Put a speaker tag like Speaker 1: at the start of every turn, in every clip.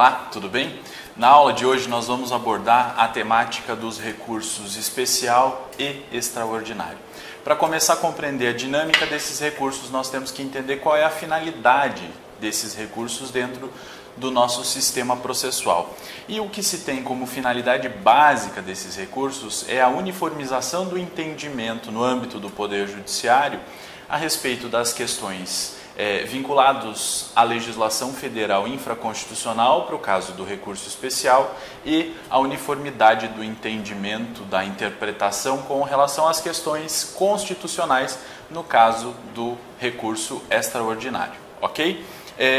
Speaker 1: Olá, tudo bem? Na aula de hoje nós vamos abordar a temática dos recursos especial e extraordinário. Para começar a compreender a dinâmica desses recursos, nós temos que entender qual é a finalidade desses recursos dentro do nosso sistema processual. E o que se tem como finalidade básica desses recursos é a uniformização do entendimento no âmbito do Poder Judiciário a respeito das questões vinculados à legislação federal infraconstitucional, para o caso do recurso especial, e a uniformidade do entendimento, da interpretação com relação às questões constitucionais, no caso do recurso extraordinário, ok?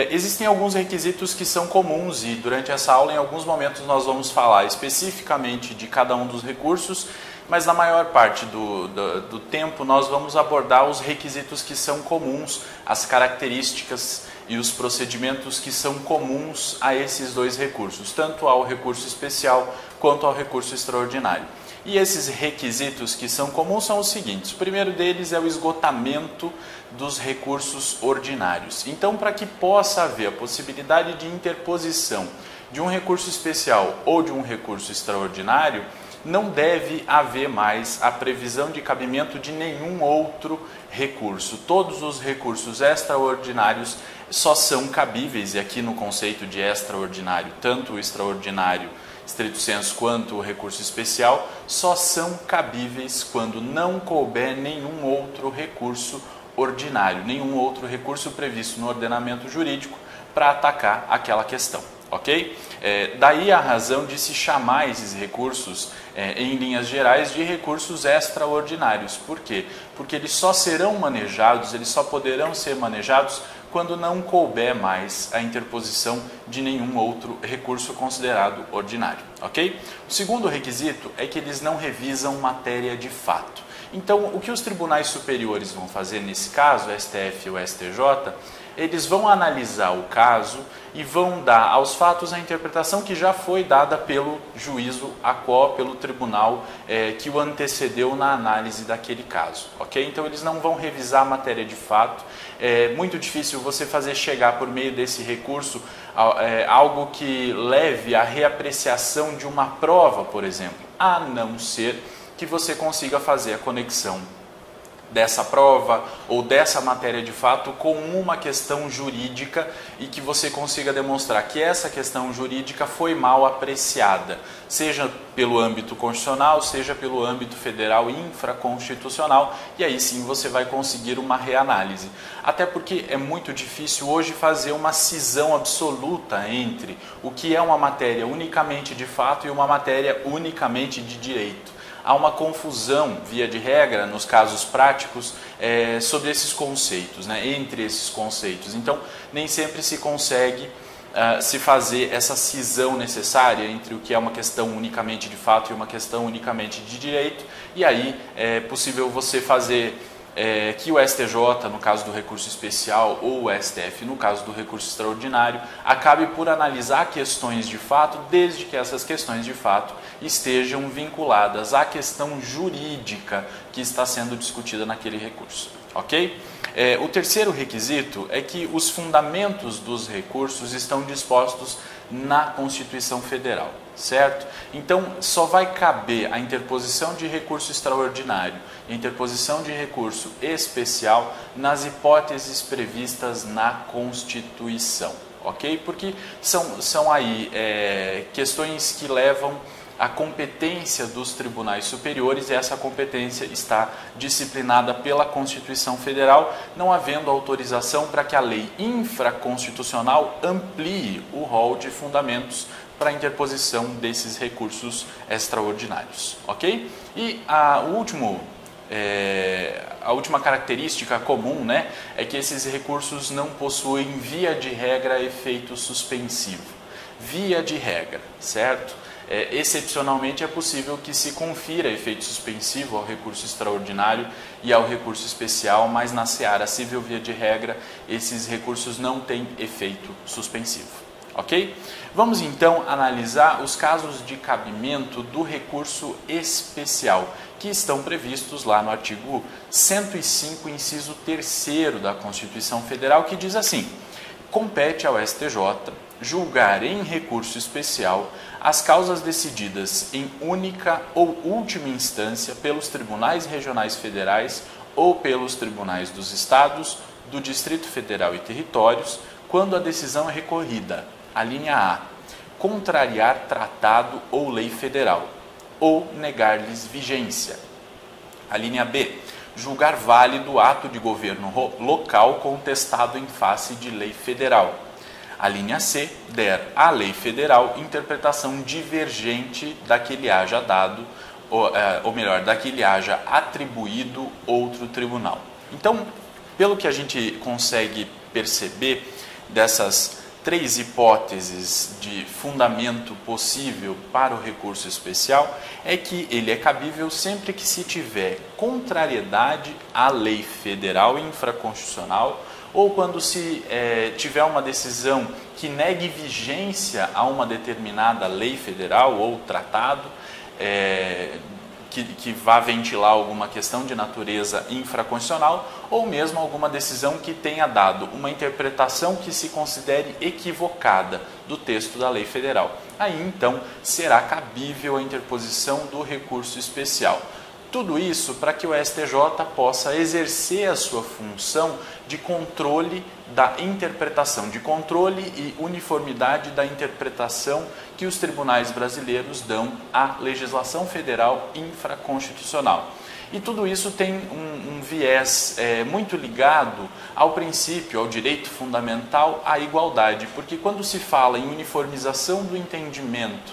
Speaker 1: Existem alguns requisitos que são comuns e durante essa aula, em alguns momentos, nós vamos falar especificamente de cada um dos recursos, mas na maior parte do tempo nós vamos abordar os requisitos que são comuns, as características e os procedimentos que são comuns a esses dois recursos, tanto ao recurso especial quanto ao recurso extraordinário. E esses requisitos que são comuns são os seguintes. O primeiro deles é o esgotamento dos recursos ordinários. Então, para que possa haver a possibilidade de interposição de um recurso especial ou de um recurso extraordinário, não deve haver mais a previsão de cabimento de nenhum outro recurso. Todos os recursos extraordinários só são cabíveis, e aqui no conceito de extraordinário, tanto o extraordinário stricto sensu quanto o recurso especial, só são cabíveis quando não couber nenhum outro recurso ordinário, nenhum outro recurso previsto no ordenamento jurídico para atacar aquela questão, ok? Daí a razão de se chamar esses recursos, em linhas gerais, de recursos extraordinários. Por quê? Porque eles só serão manejados, eles só poderão ser manejados quando não couber mais a interposição de nenhum outro recurso considerado ordinário, ok? O segundo requisito é que eles não revisam matéria de fato. Então, o que os tribunais superiores vão fazer nesse caso, o STF e o STJ, eles vão analisar o caso e vão dar aos fatos a interpretação que já foi dada pelo juízo ACO, pelo tribunal que o antecedeu na análise daquele caso, ok? Então eles não vão revisar a matéria de fato. É muito difícil você fazer chegar por meio desse recurso algo que leve à reapreciação de uma prova, por exemplo, a não ser que você consiga fazer a conexão dessa prova ou dessa matéria de fato com uma questão jurídica e que você consiga demonstrar que essa questão jurídica foi mal apreciada, seja pelo âmbito constitucional, seja pelo âmbito federal infraconstitucional, e aí sim você vai conseguir uma reanálise. Até porque é muito difícil hoje fazer uma cisão absoluta entre o que é uma matéria unicamente de fato e uma matéria unicamente de direito. Há uma confusão, via de regra, nos casos práticos, sobre esses conceitos, né, entre esses conceitos. Então, nem sempre se consegue se fazer essa cisão necessária entre o que é uma questão unicamente de fato e uma questão unicamente de direito, e aí é possível você fazer que o STJ, no caso do recurso especial, ou o STF, no caso do recurso extraordinário, acabe por analisar questões de fato, desde que essas questões de fato estejam vinculadas à questão jurídica que está sendo discutida naquele recurso, ok? O terceiro requisito é que os fundamentos dos recursos estão dispostos na Constituição Federal, certo? Então, só vai caber a interposição de recurso extraordinário e a interposição de recurso especial nas hipóteses previstas na Constituição, ok? Porque são aí questões que levam a competência dos tribunais superiores, e essa competência está disciplinada pela Constituição Federal, não havendo autorização para que a lei infraconstitucional amplie o rol de fundamentos para a interposição desses recursos extraordinários, ok? E a última característica comum, né, é que esses recursos não possuem, via de regra, efeito suspensivo. Via de regra, certo? Excepcionalmente é possível que se confira efeito suspensivo ao recurso extraordinário e ao recurso especial, mas na seara civil, via de regra, esses recursos não têm efeito suspensivo, ok? Vamos então analisar os casos de cabimento do recurso especial, que estão previstos lá no artigo 105, inciso 3º da Constituição Federal, que diz assim: compete ao STJ julgar em recurso especial as causas decididas em única ou última instância pelos tribunais regionais federais ou pelos tribunais dos estados, do Distrito Federal e territórios, quando a decisão é recorrida. A linha A, contrariar tratado ou lei federal, ou negar-lhes vigência. A linha B, julgar válido ato de governo local contestado em face de lei federal. A linha C, der à lei federal interpretação divergente da que lhe haja dado, ou melhor, da que lhe haja atribuído outro tribunal. Então, pelo que a gente consegue perceber dessas três hipóteses de fundamento possível para o recurso especial, é que ele é cabível sempre que se tiver contrariedade à lei federal infraconstitucional, ou quando se tiver uma decisão que negue vigência a uma determinada lei federal ou tratado, que vá ventilar alguma questão de natureza infraconstitucional, ou mesmo alguma decisão que tenha dado uma interpretação que se considere equivocada do texto da lei federal. Aí, então, será cabível a interposição do recurso especial. Tudo isso para que o STJ possa exercer a sua função de controle da interpretação, de controle e uniformidade da interpretação que os tribunais brasileiros dão à legislação federal infraconstitucional. E tudo isso tem um viés muito ligado ao princípio, ao direito fundamental, à igualdade, porque quando se fala em uniformização do entendimento,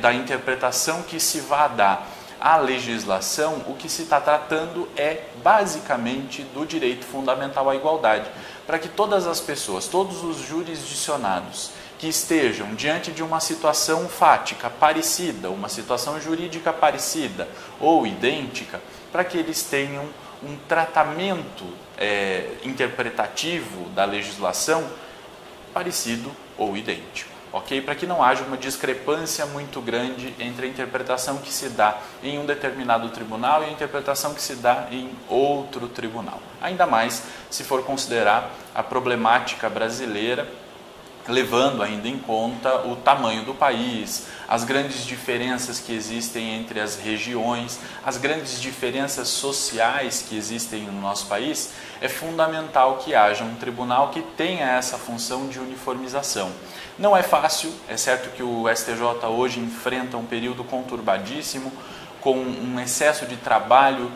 Speaker 1: da interpretação que se vai dar à legislação, o que se está tratando é basicamente do direito fundamental à igualdade, para que todas as pessoas, todos os jurisdicionados que estejam diante de uma situação fática parecida, uma situação jurídica parecida ou idêntica, para que eles tenham um tratamento interpretativo da legislação parecido ou idêntico. Ok? Para que não haja uma discrepância muito grande entre a interpretação que se dá em um determinado tribunal e a interpretação que se dá em outro tribunal. Ainda mais se for considerar a problemática brasileira, levando ainda em conta o tamanho do país, as grandes diferenças que existem entre as regiões, as grandes diferenças sociais que existem no nosso país, é fundamental que haja um tribunal que tenha essa função de uniformização. Não é fácil, é certo que o STJ hoje enfrenta um período conturbadíssimo, com um excesso de trabalho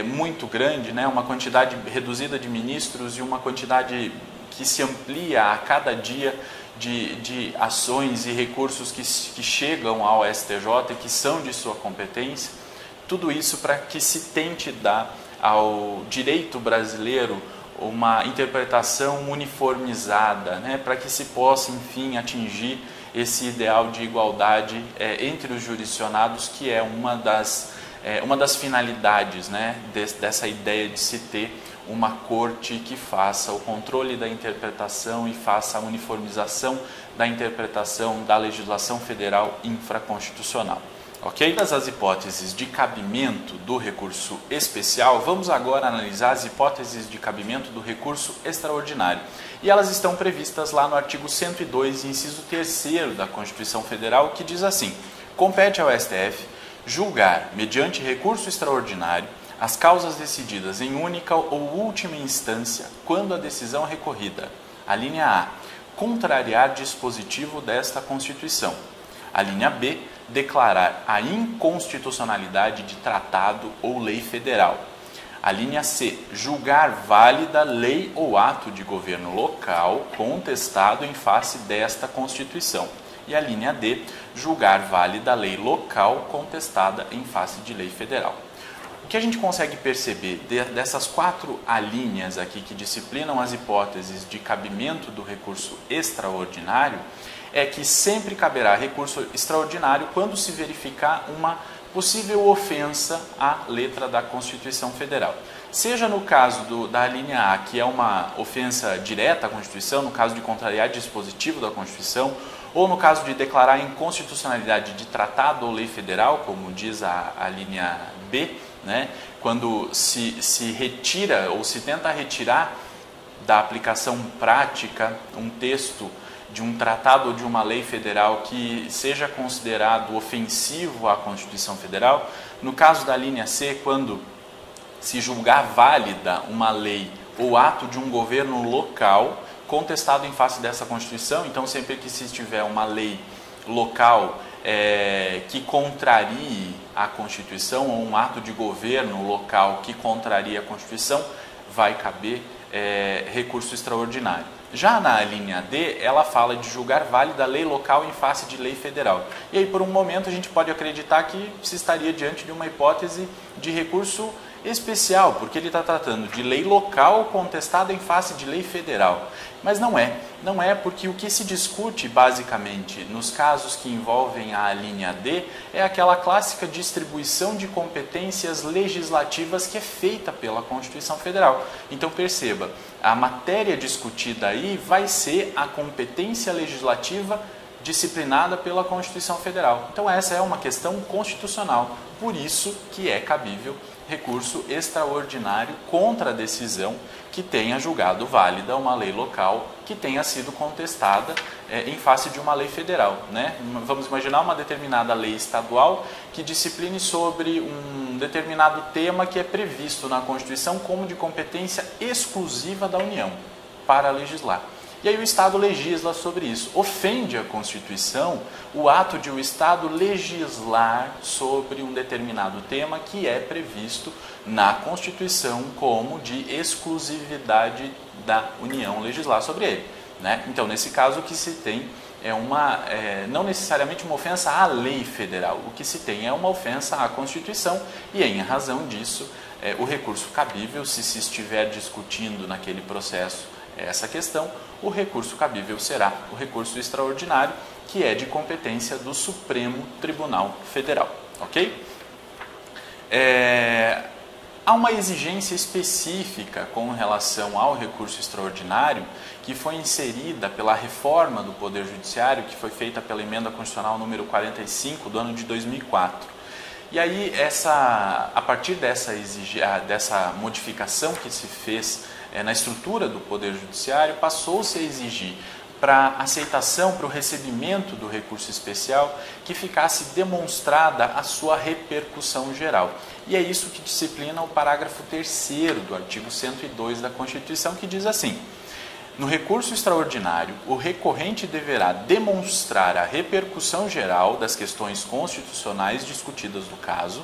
Speaker 1: muito grande, né? Uma quantidade reduzida de ministros e uma quantidade que se amplia a cada dia de ações e recursos que chegam ao STJ e que são de sua competência. Tudo isso para que se tente dar ao direito brasileiro uma interpretação uniformizada, né, para que se possa, enfim, atingir esse ideal de igualdade entre os jurisdicionados, que é uma das finalidades, né, dessa ideia de se ter uma corte que faça o controle da interpretação e faça a uniformização da interpretação da legislação federal infraconstitucional. Ok? Todas as hipóteses de cabimento do recurso especial, vamos agora analisar as hipóteses de cabimento do recurso extraordinário. E elas estão previstas lá no artigo 102, inciso 3º da Constituição Federal, que diz assim: compete ao STF julgar, mediante recurso extraordinário, as causas decididas em única ou última instância, quando a decisão é recorrida. A linha A, contrariar dispositivo desta Constituição. A linha B, declarar a inconstitucionalidade de tratado ou lei federal. A linha C, julgar válida lei ou ato de governo local contestado em face desta Constituição. E a linha D, julgar válida lei local contestada em face de lei federal. O que a gente consegue perceber dessas 4 alíneas aqui que disciplinam as hipóteses de cabimento do recurso extraordinário é que sempre caberá recurso extraordinário quando se verificar uma possível ofensa à letra da Constituição Federal. Seja no caso da linha A, que é uma ofensa direta à Constituição, no caso de contrariar dispositivo da Constituição, ou no caso de declarar a inconstitucionalidade de tratado ou lei federal, como diz a linha B, né? Quando se retira ou se tenta retirar da aplicação prática um texto de um tratado ou de uma lei federal que seja considerado ofensivo à Constituição Federal. No caso da linha C, quando se julgar válida uma lei ou ato de um governo local contestado em face dessa Constituição, então sempre que se tiver uma lei local que contrarie a Constituição ou um ato de governo local que contraria a Constituição, vai caber recurso extraordinário. Já na linha D, ela fala de julgar válida a lei local em face de lei federal. E aí, por um momento, a gente pode acreditar que se estaria diante de uma hipótese de recurso especial, porque ele está tratando de lei local contestada em face de lei federal. Mas não é. Não é, porque o que se discute basicamente nos casos que envolvem a linha D é aquela clássica distribuição de competências legislativas que é feita pela Constituição Federal. Então perceba, a matéria discutida aí vai ser a competência legislativa disciplinada pela Constituição Federal. Então essa é uma questão constitucional, por isso que é cabível recurso extraordinário contra a decisão que tenha julgado válida uma lei local que tenha sido contestada em face de uma lei federal, né? Vamos imaginar uma determinada lei estadual que discipline sobre um determinado tema que é previsto na Constituição como de competência exclusiva da União para legislar. E aí o Estado legisla sobre isso. Ofende a Constituição o ato de o Estado legislar sobre um determinado tema que é previsto na Constituição como de exclusividade da União legislar sobre ele, né? Então, nesse caso, o que se tem não necessariamente uma ofensa à lei federal, o que se tem é uma ofensa à Constituição e, em razão disso, o recurso cabível, se estiver discutindo naquele processo essa questão, o recurso cabível será o recurso extraordinário, que é de competência do Supremo Tribunal Federal, ok? Há uma exigência específica com relação ao recurso extraordinário que foi inserida pela reforma do Poder Judiciário, que foi feita pela Emenda Constitucional número 45 do ano de 2004. E aí, a partir dessa modificação que se fez na estrutura do Poder Judiciário, passou-se a exigir para aceitação, para o recebimento do recurso especial, que ficasse demonstrada a sua repercussão geral. E é isso que disciplina o parágrafo 3º do artigo 102 da Constituição, que diz assim: no recurso extraordinário, o recorrente deverá demonstrar a repercussão geral das questões constitucionais discutidas no caso,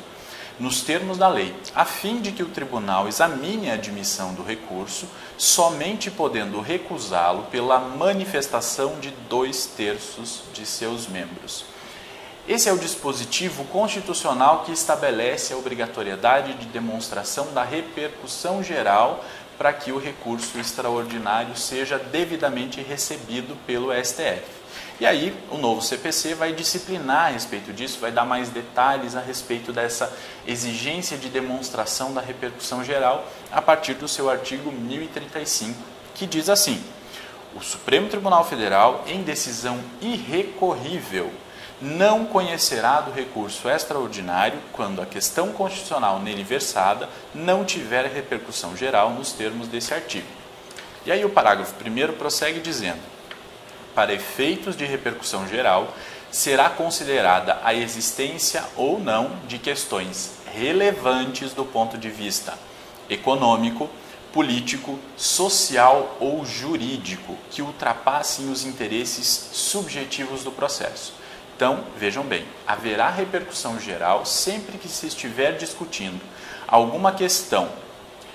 Speaker 1: nos termos da lei, a fim de que o tribunal examine a admissão do recurso, somente podendo recusá-lo pela manifestação de 2/3 de seus membros. Esse é o dispositivo constitucional que estabelece a obrigatoriedade de demonstração da repercussão geral para que o recurso extraordinário seja devidamente recebido pelo STF. E aí, o novo CPC vai disciplinar a respeito disso, vai dar mais detalhes a respeito dessa exigência de demonstração da repercussão geral a partir do seu artigo 1035, que diz assim: o Supremo Tribunal Federal, em decisão irrecorrível, não conhecerá do recurso extraordinário quando a questão constitucional nele versada não tiver repercussão geral nos termos desse artigo. E aí o parágrafo 1º prossegue dizendo: para efeitos de repercussão geral, será considerada a existência ou não de questões relevantes do ponto de vista econômico, político, social ou jurídico que ultrapassem os interesses subjetivos do processo. Então, vejam bem, haverá repercussão geral sempre que se estiver discutindo alguma questão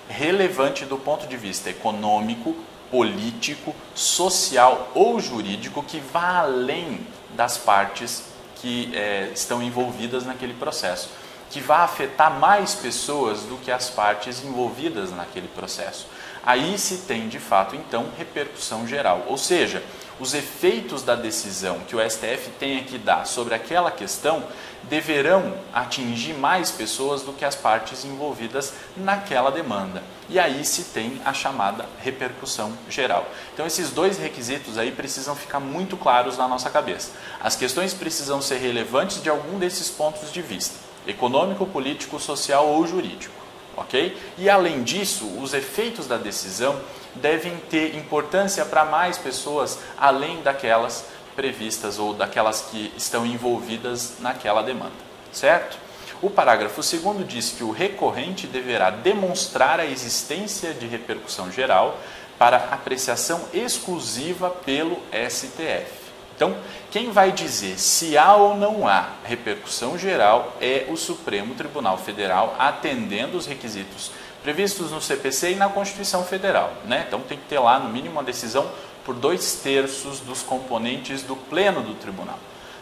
Speaker 1: relevante do ponto de vista econômico, político, social ou jurídico que vá além das partes que estão envolvidas naquele processo, que vá afetar mais pessoas do que as partes envolvidas naquele processo. Aí se tem, de fato, então, repercussão geral, ou seja, os efeitos da decisão que o STF tenha que dar sobre aquela questão deverão atingir mais pessoas do que as partes envolvidas naquela demanda. E aí se tem a chamada repercussão geral. Então esses dois requisitos aí precisam ficar muito claros na nossa cabeça. As questões precisam ser relevantes de algum desses pontos de vista: econômico, político, social ou jurídico. ok? E além disso, os efeitos da decisão devem ter importância para mais pessoas além daquelas previstas ou daquelas que estão envolvidas naquela demanda, certo? O parágrafo 2º diz que o recorrente deverá demonstrar a existência de repercussão geral para apreciação exclusiva pelo STF. Então, quem vai dizer se há ou não há repercussão geral é o Supremo Tribunal Federal, atendendo os requisitos previstos no CPC e na Constituição Federal, né? Então, tem que ter lá, no mínimo, uma decisão por 2/3 dos componentes do pleno do tribunal,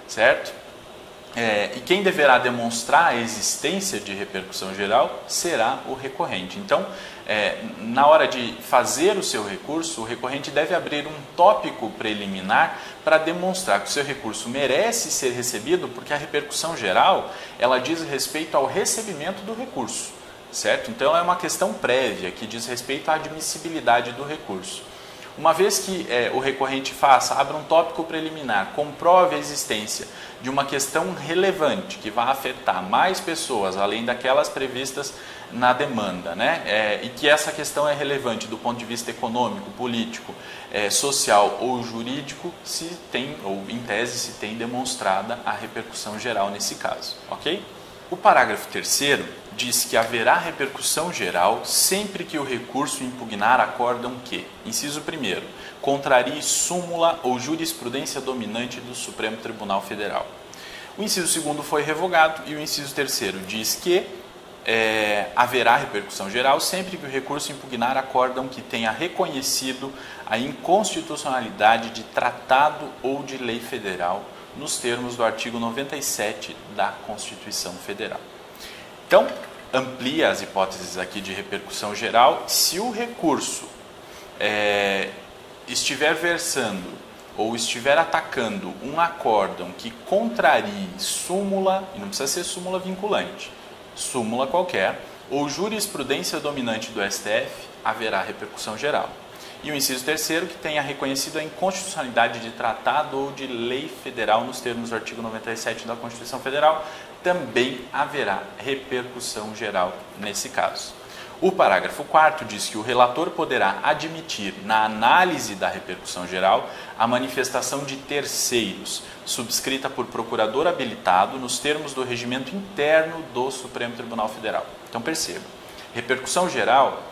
Speaker 1: certo? E quem deverá demonstrar a existência de repercussão geral será o recorrente. Então, na hora de fazer o seu recurso, o recorrente deve abrir um tópico preliminar para demonstrar que o seu recurso merece ser recebido, porque a repercussão geral, ela diz respeito ao recebimento do recurso, certo? Então, é uma questão prévia que diz respeito à admissibilidade do recurso. Uma vez que o recorrente abra um tópico preliminar, comprove a existência de uma questão relevante que vai afetar mais pessoas, além daquelas previstas na demanda, né? E que essa questão é relevante do ponto de vista econômico, político, social ou jurídico, se tem, ou em tese, se tem demonstrada a repercussão geral nesse caso, ok? O parágrafo 3º diz que haverá repercussão geral sempre que o recurso impugnar acórdão que, inciso 1º, contrarie súmula ou jurisprudência dominante do Supremo Tribunal Federal. O inciso 2º foi revogado e o inciso 3º diz que haverá repercussão geral sempre que o recurso impugnar acórdão que tenha reconhecido a inconstitucionalidade de tratado ou de lei federal nos termos do artigo 97 da Constituição Federal. Então, amplia as hipóteses aqui de repercussão geral. Se o recurso estiver versando ou estiver atacando um acórdão que contrarie súmula, e não precisa ser súmula vinculante, súmula qualquer, ou jurisprudência dominante do STF, haverá repercussão geral. E o inciso 3º, que tenha reconhecido a inconstitucionalidade de tratado ou de lei federal nos termos do artigo 97 da Constituição Federal, também haverá repercussão geral nesse caso. O parágrafo 4º diz que o relator poderá admitir, na análise da repercussão geral, a manifestação de terceiros, subscrita por procurador habilitado nos termos do regimento interno do Supremo Tribunal Federal. Então, perceba, repercussão geral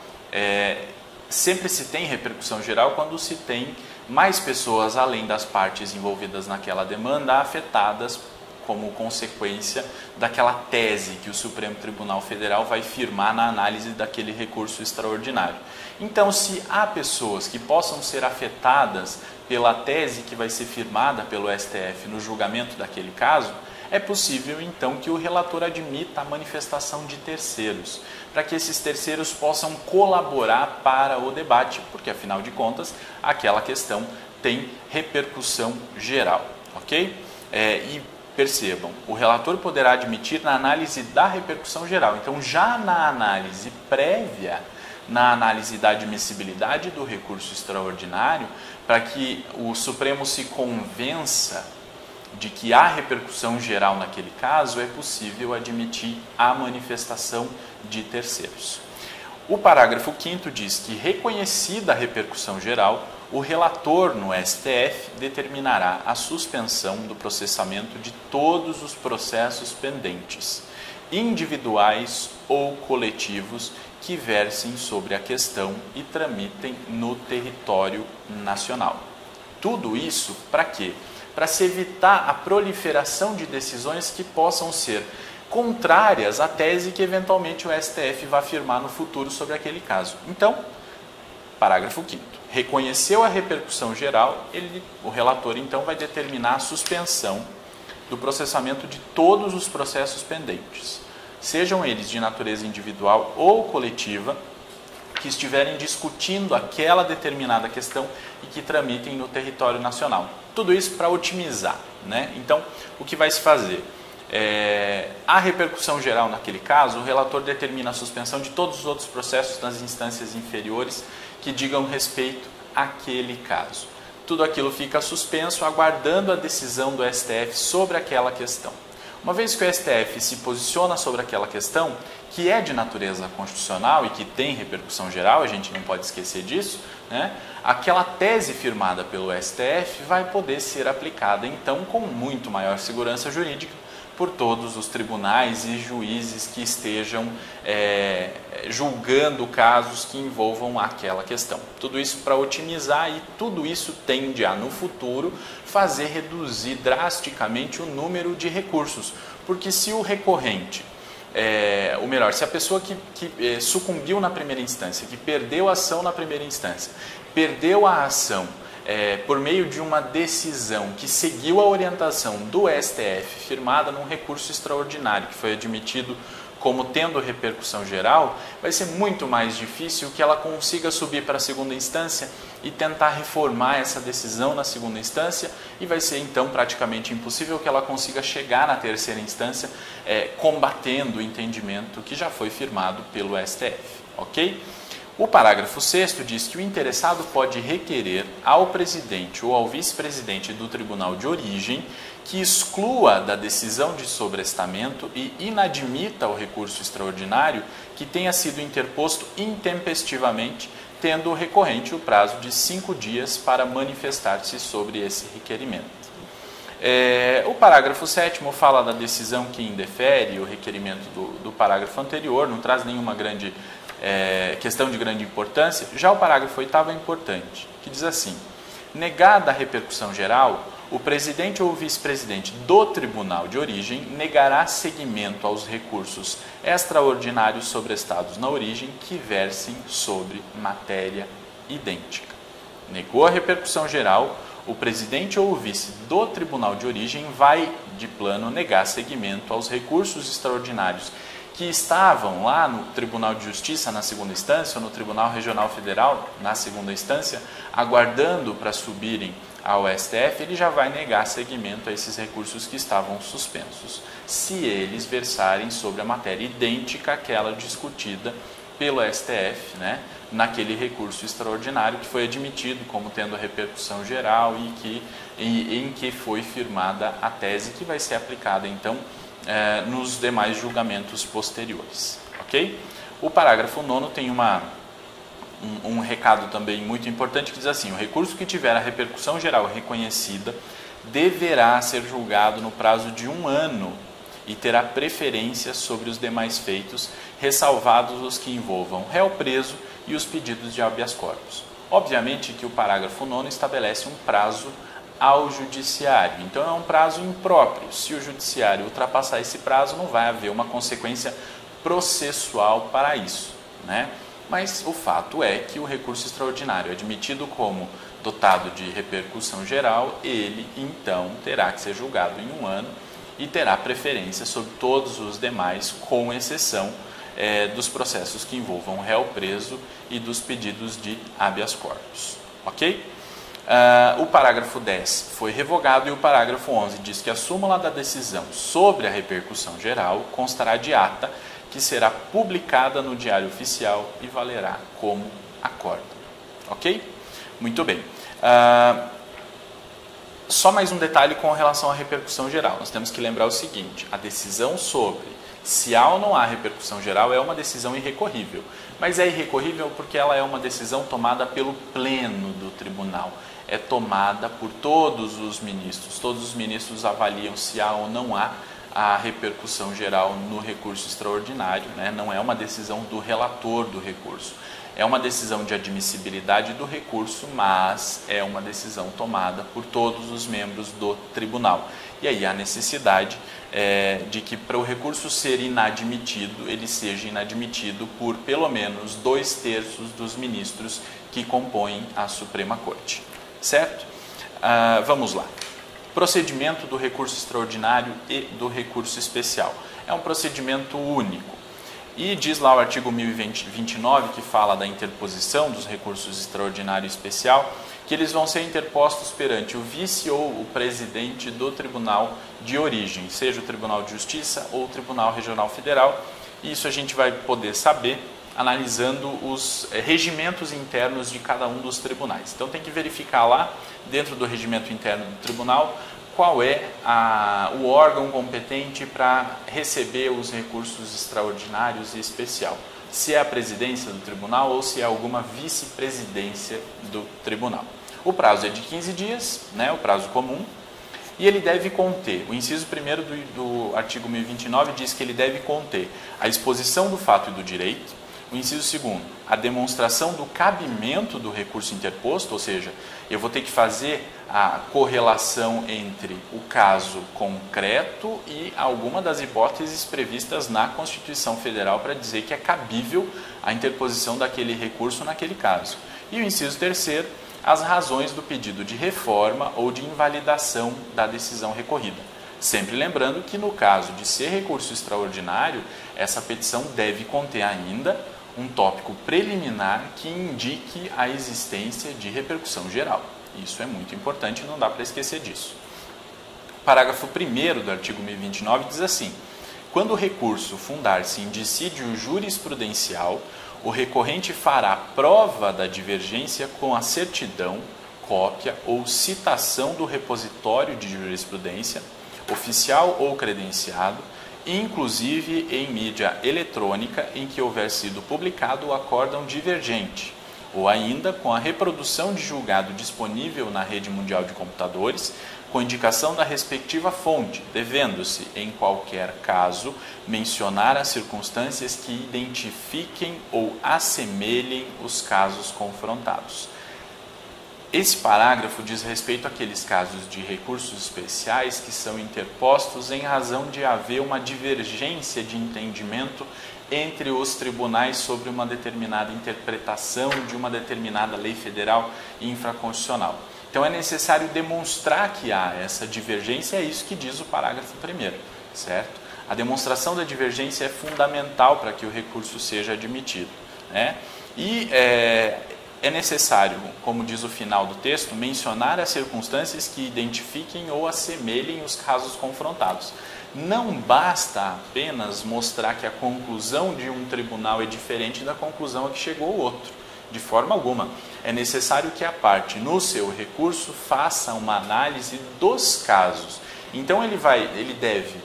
Speaker 1: sempre se tem repercussão geral quando se tem mais pessoas, além das partes envolvidas naquela demanda, afetadas como consequência daquela tese que o Supremo Tribunal Federal vai firmar na análise daquele recurso extraordinário. Então, se há pessoas que possam ser afetadas pela tese que vai ser firmada pelo STF no julgamento daquele caso, é possível, então, que o relator admita a manifestação de terceiros, para que esses terceiros possam colaborar para o debate, porque, afinal de contas, aquela questão tem repercussão geral, ok? E percebam, o relator poderá admitir na análise da repercussão geral. Então, já na análise prévia, na análise da admissibilidade do recurso extraordinário, para que o Supremo se convença de que há repercussão geral naquele caso, é possível admitir a manifestação de terceiros. O parágrafo 5º diz que, reconhecida a repercussão geral, o relator no STF determinará a suspensão do processamento de todos os processos pendentes, individuais ou coletivos, que versem sobre a questão e tramitem no território nacional. Tudo isso para quê? Para se evitar a proliferação de decisões que possam ser contrárias à tese que eventualmente o STF vai afirmar no futuro sobre aquele caso. Então, parágrafo 5º. Reconheceu a repercussão geral, o relator então vai determinar a suspensão do processamento de todos os processos pendentes, sejam eles de natureza individual ou coletiva, que estiverem discutindo aquela determinada questão e que tramitem no território nacional. Tudo isso para otimizar, né? Então, o que vai se fazer? A repercussão geral naquele caso, o relator determina a suspensão de todos os outros processos nas instâncias inferiores que digam respeito àquele caso. Tudo aquilo fica suspenso, aguardando a decisão do STF sobre aquela questão. Uma vez que o STF se posiciona sobre aquela questão, que é de natureza constitucional e que tem repercussão geral, a gente não pode esquecer disso, né? Aquela tese firmada pelo STF vai poder ser aplicada, então, com muito maior segurança jurídica por todos os tribunais e juízes que estejam julgando casos que envolvam aquela questão. Tudo isso para otimizar, e tudo isso tende a, no futuro, fazer reduzir drasticamente o número de recursos. Porque se o recorrente, ou melhor, se a pessoa que sucumbiu na primeira instância, que perdeu a ação na primeira instância, perdeu a ação por meio de uma decisão que seguiu a orientação do STF, firmada num recurso extraordinário, que foi admitido como tendo repercussão geral, vai ser muito mais difícil que ela consiga subir para a segunda instância e tentar reformar essa decisão na segunda instância, e vai ser então praticamente impossível que ela consiga chegar na terceira instância combatendo o entendimento que já foi firmado pelo STF, ok? O parágrafo 6º diz que o interessado pode requerer ao presidente ou ao vice-presidente do tribunal de origem que exclua da decisão de sobrestamento e inadmita o recurso extraordinário que tenha sido interposto intempestivamente, tendo o recorrente o prazo de 5 dias para manifestar-se sobre esse requerimento. O parágrafo 7º fala da decisão que indefere o requerimento do parágrafo anterior, não traz nenhuma questão de grande importância. Já o parágrafo 8º é importante, que diz assim: negada a repercussão geral, o presidente ou vice-presidente do tribunal de origem negará seguimento aos recursos extraordinários sobrestados na origem que versem sobre matéria idêntica. Negou a repercussão geral, o presidente ou o vice do tribunal de origem vai, de plano, negar seguimento aos recursos extraordinários que estavam lá no Tribunal de Justiça na segunda instância, ou no Tribunal Regional Federal na segunda instância, aguardando para subirem ao STF. Ele já vai negar seguimento a esses recursos que estavam suspensos, se eles versarem sobre a matéria idêntica àquela discutida pelo STF, né, naquele recurso extraordinário que foi admitido como tendo repercussão geral e em que foi firmada a tese que vai ser aplicada, então, nos demais julgamentos posteriores, ok? O parágrafo 9º tem um recado também muito importante que diz assim: o recurso que tiver a repercussão geral reconhecida deverá ser julgado no prazo de 1 ano e terá preferência sobre os demais feitos, ressalvados os que envolvam réu preso e os pedidos de habeas corpus. Obviamente que o parágrafo 9º estabelece um prazo ao judiciário, então é um prazo impróprio. Se o judiciário ultrapassar esse prazo, não vai haver uma consequência processual para isso, né? Mas o fato é que o recurso extraordinário, admitido como dotado de repercussão geral, ele então terá que ser julgado em 1 ano e terá preferência sobre todos os demais, com exceção dos processos que envolvam réu preso e dos pedidos de habeas corpus, ok? O parágrafo 10 foi revogado e o parágrafo 11 diz que a súmula da decisão sobre a repercussão geral constará de ata que será publicada no Diário Oficial e valerá como acórdão, ok? Muito bem. Só mais um detalhe com relação à repercussão geral. Nós temos que lembrar o seguinte: a decisão sobre se há ou não há repercussão geral é uma decisão irrecorrível. Mas é irrecorrível porque ela é uma decisão tomada pelo pleno do tribunal. É tomada por todos os ministros. Todos os ministros avaliam se há ou não há a repercussão geral no recurso extraordinário, né? Não é uma decisão do relator do recurso. É uma decisão de admissibilidade do recurso, mas é uma decisão tomada por todos os membros do tribunal. E aí há necessidade de que, para o recurso ser inadmitido, ele seja inadmitido por pelo menos 2/3 dos ministros que compõem a Suprema Corte. Certo? Vamos lá. Procedimento do recurso extraordinário e do recurso especial. É um procedimento único. E diz lá o artigo 1029, que fala da interposição dos recursos extraordinário e especial, que eles vão ser interpostos perante o vice ou o presidente do tribunal de origem, seja o Tribunal de Justiça ou o Tribunal Regional Federal. E isso a gente vai poder saber analisando os regimentos internos de cada um dos tribunais. Então tem que verificar lá, dentro do regimento interno do tribunal, qual é o órgão competente para receber os recursos extraordinários e especial. Se é a presidência do tribunal ou se é alguma vice-presidência do tribunal. O prazo é de 15 dias, né, o prazo comum, e ele deve conter, o inciso 1º do artigo 1029 diz que ele deve conter a exposição do fato e do direito, o inciso 2º, a demonstração do cabimento do recurso interposto, ou seja, eu vou ter que fazer a correlação entre o caso concreto e alguma das hipóteses previstas na Constituição Federal para dizer que é cabível a interposição daquele recurso naquele caso. E o inciso 3º, as razões do pedido de reforma ou de invalidação da decisão recorrida. Sempre lembrando que no caso de ser recurso extraordinário, essa petição deve conter ainda um tópico preliminar que indique a existência de repercussão geral. Isso é muito importante e não dá para esquecer disso. O parágrafo 1º do artigo 1029 diz assim: quando o recurso fundar-se em dissídio jurisprudencial, o recorrente fará prova da divergência com a certidão, cópia ou citação do repositório de jurisprudência, oficial ou credenciado, inclusive em mídia eletrônica em que houver sido publicado o acórdão divergente, ou ainda com a reprodução de julgado disponível na rede mundial de computadores, com indicação da respectiva fonte, devendo-se, em qualquer caso, mencionar as circunstâncias que identifiquem ou assemelhem os casos confrontados. Esse parágrafo diz respeito àqueles casos de recursos especiais que são interpostos em razão de haver uma divergência de entendimento entre os tribunais sobre uma determinada interpretação de uma determinada lei federal infraconstitucional. Então é necessário demonstrar que há essa divergência, é isso que diz o parágrafo 1º, certo? A demonstração da divergência é fundamental para que o recurso seja admitido, né? E é necessário, como diz o final do texto, mencionar as circunstâncias que identifiquem ou assemelhem os casos confrontados. Não basta apenas mostrar que a conclusão de um tribunal é diferente da conclusão a que chegou o outro. De forma alguma. É necessário que a parte, no seu recurso, faça uma análise dos casos. Então, ele deve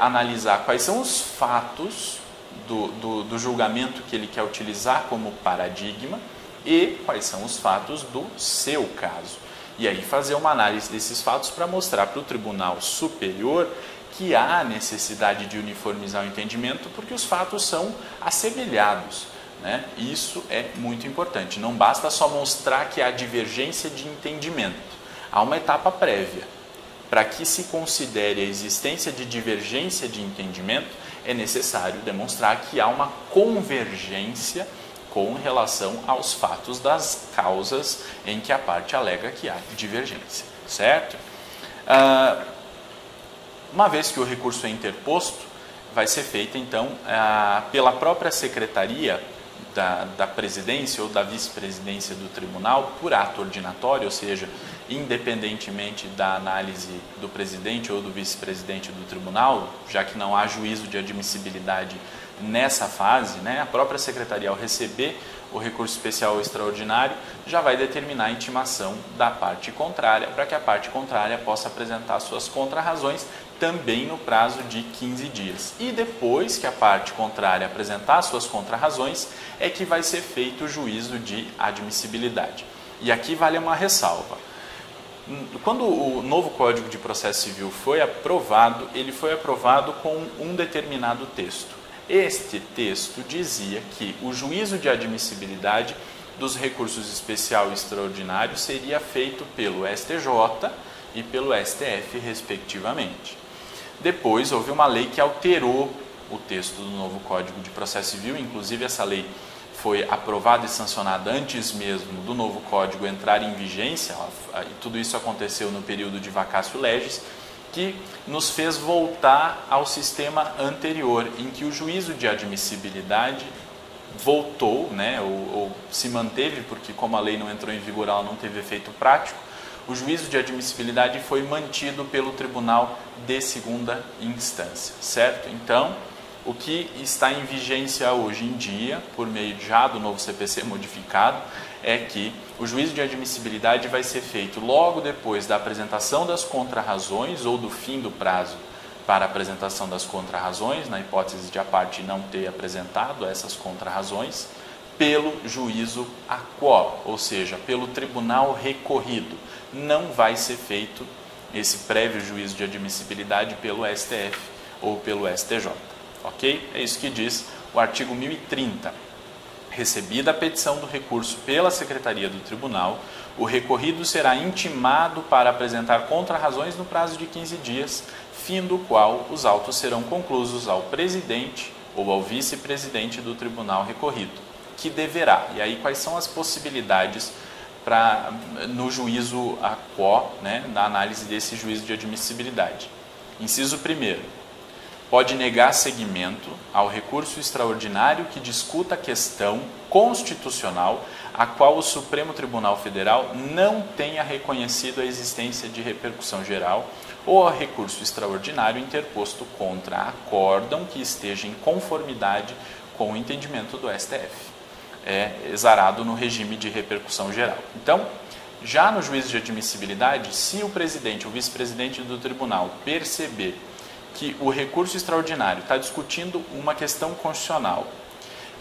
Speaker 1: analisar quais são os fatos do julgamento que ele quer utilizar como paradigma e quais são os fatos do seu caso. E aí fazer uma análise desses fatos para mostrar para o Tribunal Superior que há necessidade de uniformizar o entendimento porque os fatos são assemelhados, né? Isso é muito importante. Não basta só mostrar que há divergência de entendimento. Há uma etapa prévia. Para que se considere a existência de divergência de entendimento, é necessário demonstrar que há uma convergência com relação aos fatos das causas em que a parte alega que há divergência, certo? Uma vez que o recurso é interposto, vai ser feita então pela própria secretaria da presidência ou da vice-presidência do tribunal por ato ordinatório, ou seja, independentemente da análise do presidente ou do vice-presidente do tribunal, já que não há juízo de admissibilidade nessa fase, né, a própria secretaria, ao receber o recurso especial ou extraordinário, já vai determinar a intimação da parte contrária, para que a parte contrária possa apresentar suas contrarrazões também no prazo de 15 dias. E depois que a parte contrária apresentar suas contrarrazões, é que vai ser feito o juízo de admissibilidade. E aqui vale uma ressalva. Quando o novo Código de Processo Civil foi aprovado, ele foi aprovado com um determinado texto. Este texto dizia que o juízo de admissibilidade dos recursos especial e extraordinário seria feito pelo STJ e pelo STF, respectivamente. Depois houve uma lei que alterou o texto do novo Código de Processo Civil, inclusive essa lei foi aprovada e sancionada antes mesmo do novo Código entrar em vigência, e tudo isso aconteceu no período de vacatio legis, que nos fez voltar ao sistema anterior, em que o juízo de admissibilidade voltou, né, ou se manteve, porque como a lei não entrou em vigor, ela não teve efeito prático, o juízo de admissibilidade foi mantido pelo Tribunal de Segunda Instância, certo? Então, O que está em vigência hoje em dia, por meio já do novo CPC modificado, é que o juízo de admissibilidade vai ser feito logo depois da apresentação das contrarrazões ou do fim do prazo para a apresentação das contrarrazões, na hipótese de a parte não ter apresentado essas contrarrazões, pelo juízo a quo, ou seja, pelo tribunal recorrido. Não vai ser feito esse prévio juízo de admissibilidade pelo STF ou pelo STJ. Ok? É isso que diz o artigo 1030. Recebida a petição do recurso pela Secretaria do Tribunal, o recorrido será intimado para apresentar contrarrazões no prazo de 15 dias, fim do qual os autos serão conclusos ao presidente ou ao vice-presidente do tribunal recorrido, que deverá. E aí quais são as possibilidades no juízo a quo, né, na análise desse juízo de admissibilidade? Inciso 1º. Pode negar seguimento ao recurso extraordinário que discuta a questão constitucional a qual o Supremo Tribunal Federal não tenha reconhecido a existência de repercussão geral ou ao recurso extraordinário interposto contra acórdão que esteja em conformidade com o entendimento do STF. É exarado no regime de repercussão geral. Então, já no juízo de admissibilidade, se o presidente ou vice-presidente do tribunal perceber que o recurso extraordinário está discutindo uma questão constitucional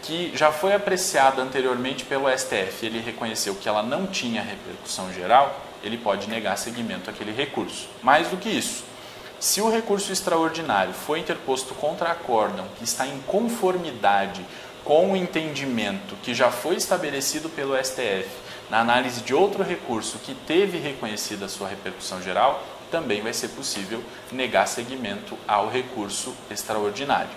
Speaker 1: que já foi apreciada anteriormente pelo STF, ele reconheceu que ela não tinha repercussão geral, ele pode negar seguimento àquele recurso. Mais do que isso, se o recurso extraordinário foi interposto contra acórdão que está em conformidade com o entendimento que já foi estabelecido pelo STF na análise de outro recurso que teve reconhecida a sua repercussão geral, também vai ser possível negar seguimento ao recurso extraordinário.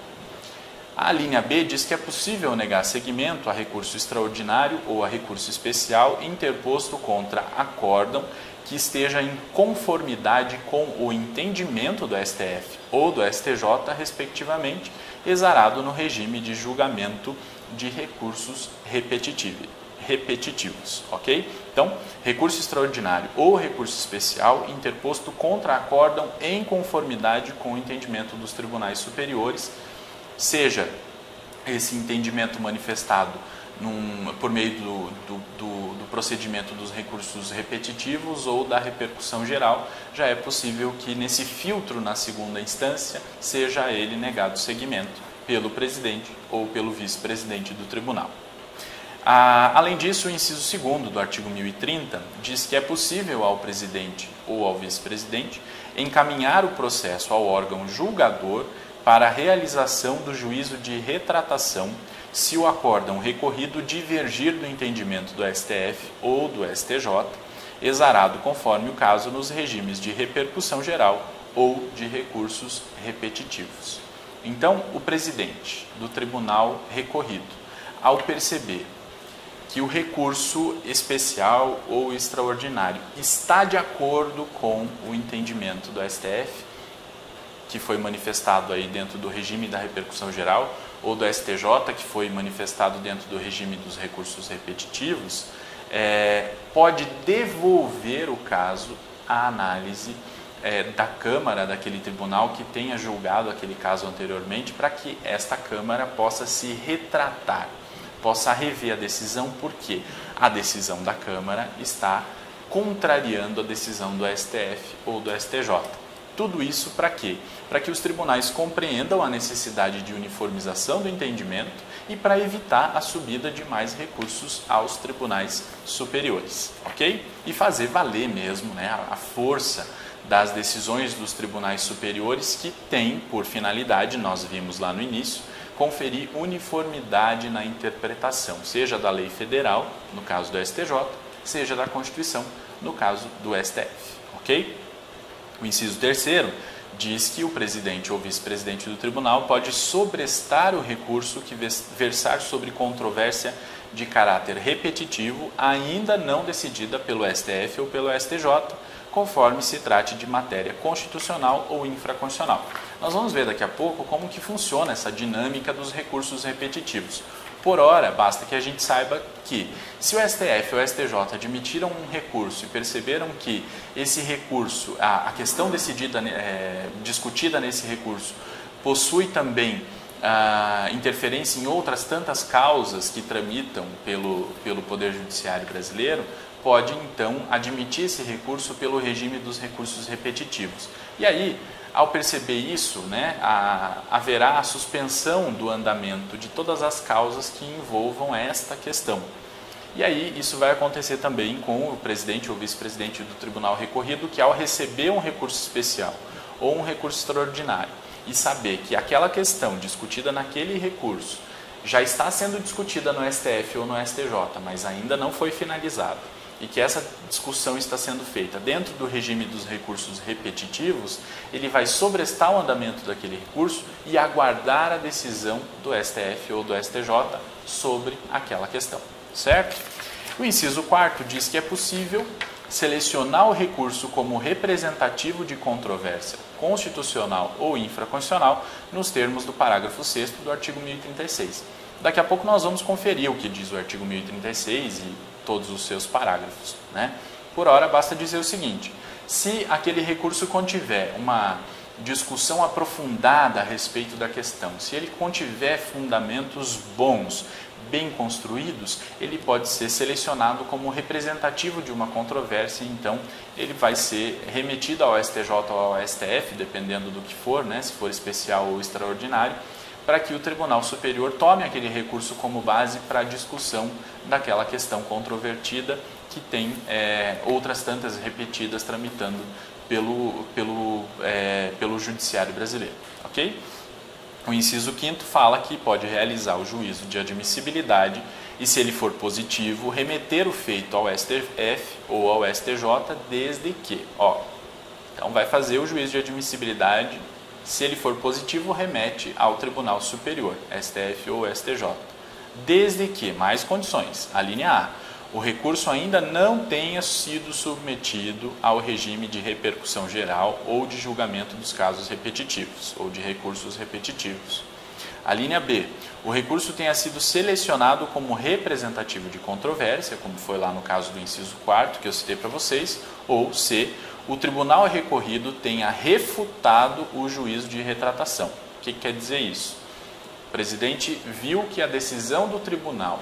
Speaker 1: A linha B diz que é possível negar seguimento a recurso extraordinário ou a recurso especial interposto contra acórdão que esteja em conformidade com o entendimento do STF ou do STJ, respectivamente, exarado no regime de julgamento de recursos repetitivos, ok? Então, recurso extraordinário ou recurso especial interposto contra acórdão em conformidade com o entendimento dos tribunais superiores, seja esse entendimento manifestado por meio do procedimento dos recursos repetitivos ou da repercussão geral, já é possível que nesse filtro na segunda instância seja a ele negado seguimento pelo presidente ou pelo vice-presidente do tribunal. Além disso, o inciso 2º do artigo 1030 diz que é possível ao presidente ou ao vice-presidente encaminhar o processo ao órgão julgador para a realização do juízo de retratação se o acórdão recorrido divergir do entendimento do STF ou do STJ, exarado conforme o caso nos regimes de repercussão geral ou de recursos repetitivos. Então, o presidente do tribunal recorrido, ao perceber que o recurso especial ou extraordinário está de acordo com o entendimento do STF, que foi manifestado aí dentro do regime da repercussão geral, ou do STJ, que foi manifestado dentro do regime dos recursos repetitivos, pode devolver o caso à análise da Câmara, daquele tribunal que tenha julgado aquele caso anteriormente, para que esta Câmara possa se retratar, possa rever a decisão, porque a decisão da Câmara está contrariando a decisão do STF ou do STJ. Tudo isso para quê? Para que os tribunais compreendam a necessidade de uniformização do entendimento e para evitar a subida de mais recursos aos tribunais superiores, ok? E fazer valer mesmo, né, a força das decisões dos tribunais superiores, que tem por finalidade, nós vimos lá no início, conferir uniformidade na interpretação, seja da lei federal, no caso do STJ, seja da Constituição, no caso do STF, ok? O inciso 3º diz que o presidente ou vice-presidente do tribunal pode sobrestar o recurso que versar sobre controvérsia de caráter repetitivo, ainda não decidida pelo STF ou pelo STJ, conforme se trate de matéria constitucional ou infraconstitucional. Nós vamos ver daqui a pouco como que funciona essa dinâmica dos recursos repetitivos. Por ora, basta que a gente saiba que, se o STF ou o STJ admitiram um recurso e perceberam que esse recurso, a questão discutida nesse recurso, possui também interferência em outras tantas causas que tramitam pelo Poder Judiciário brasileiro, pode então admitir esse recurso pelo regime dos recursos repetitivos. E aí, ao perceber isso, né, haverá a suspensão do andamento de todas as causas que envolvam esta questão. E aí isso vai acontecer também com o presidente ou vice-presidente do tribunal recorrido, que ao receber um recurso especial ou um recurso extraordinário e saber que aquela questão discutida naquele recurso já está sendo discutida no STF ou no STJ, mas ainda não foi finalizada, e que essa discussão está sendo feita dentro do regime dos recursos repetitivos, ele vai sobrestar o andamento daquele recurso e aguardar a decisão do STF ou do STJ sobre aquela questão, certo? O inciso 4º diz que é possível selecionar o recurso como representativo de controvérsia constitucional ou infraconstitucional nos termos do parágrafo 6º do artigo 1036. Daqui a pouco nós vamos conferir o que diz o artigo 1036 e todos os seus parágrafos, né? Por hora, basta dizer o seguinte: se aquele recurso contiver uma discussão aprofundada a respeito da questão, se ele contiver fundamentos bons, bem construídos, ele pode ser selecionado como representativo de uma controvérsia, então ele vai ser remetido ao STJ ou ao STF, dependendo do que for, né? Se for especial ou extraordinário, para que o Tribunal Superior tome aquele recurso como base para a discussão daquela questão controvertida que tem outras tantas repetidas tramitando pelo Judiciário brasileiro, ok? O inciso 5º fala que pode realizar o juízo de admissibilidade e, se ele for positivo, remeter o feito ao STF ou ao STJ, desde que, então vai fazer o juízo de admissibilidade. Se ele for positivo, remete ao Tribunal Superior, STF ou STJ. Desde que, mais condições, a linha A, o recurso ainda não tenha sido submetido ao regime de repercussão geral ou de julgamento dos casos repetitivos, ou de recursos repetitivos. A linha B, o recurso tenha sido selecionado como representativo de controvérsia, como foi lá no caso do inciso 4º, que eu citei para vocês, ou C, o tribunal recorrido tenha refutado o juízo de retratação. O que quer dizer isso? O presidente viu que a decisão do tribunal,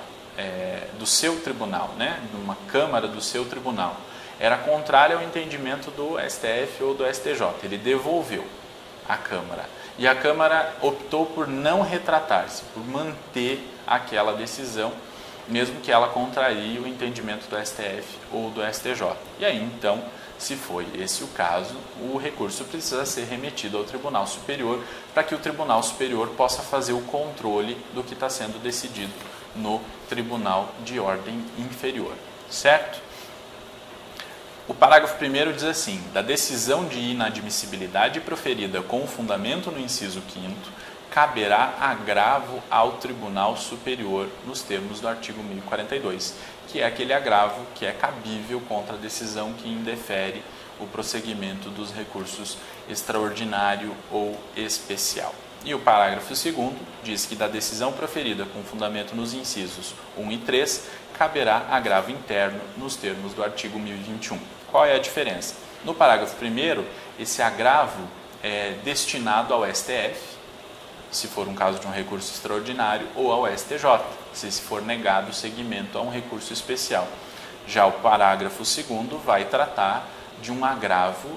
Speaker 1: do seu tribunal, né, de uma Câmara do seu tribunal, era contrária ao entendimento do STF ou do STJ. Ele devolveu à Câmara. E a Câmara optou por não retratar-se, por manter aquela decisão, mesmo que ela contraria o entendimento do STF ou do STJ. E aí, então, se foi esse o caso, o recurso precisa ser remetido ao Tribunal Superior para que o Tribunal Superior possa fazer o controle do que está sendo decidido no Tribunal de Ordem Inferior, certo? O parágrafo 1º diz assim: da decisão de inadmissibilidade proferida com fundamento no inciso 5º, caberá agravo ao Tribunal Superior nos termos do artigo 1042, que é aquele agravo que é cabível contra a decisão que indefere o prosseguimento dos recursos extraordinário ou especial. E o parágrafo 2º diz que da decisão proferida com fundamento nos incisos 1 e 3, caberá agravo interno nos termos do artigo 1021. Qual é a diferença? No parágrafo 1º, esse agravo é destinado ao STF, se for um caso de um recurso extraordinário, ou ao STJ, se for negado o seguimento a um recurso especial. Já o parágrafo 2º vai tratar de um agravo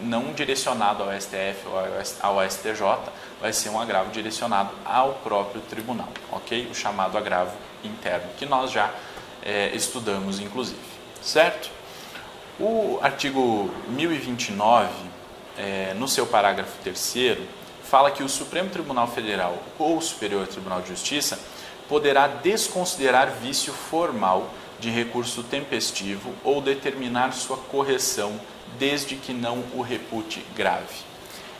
Speaker 1: não direcionado ao STF ou ao STJ, vai ser um agravo direcionado ao próprio tribunal, ok? O chamado agravo interno, que nós já estudamos, inclusive, certo? O artigo 1029, no seu parágrafo 3º, fala que o Supremo Tribunal Federal ou o Superior Tribunal de Justiça poderá desconsiderar vício formal de recurso tempestivo ou determinar sua correção, desde que não o repute grave.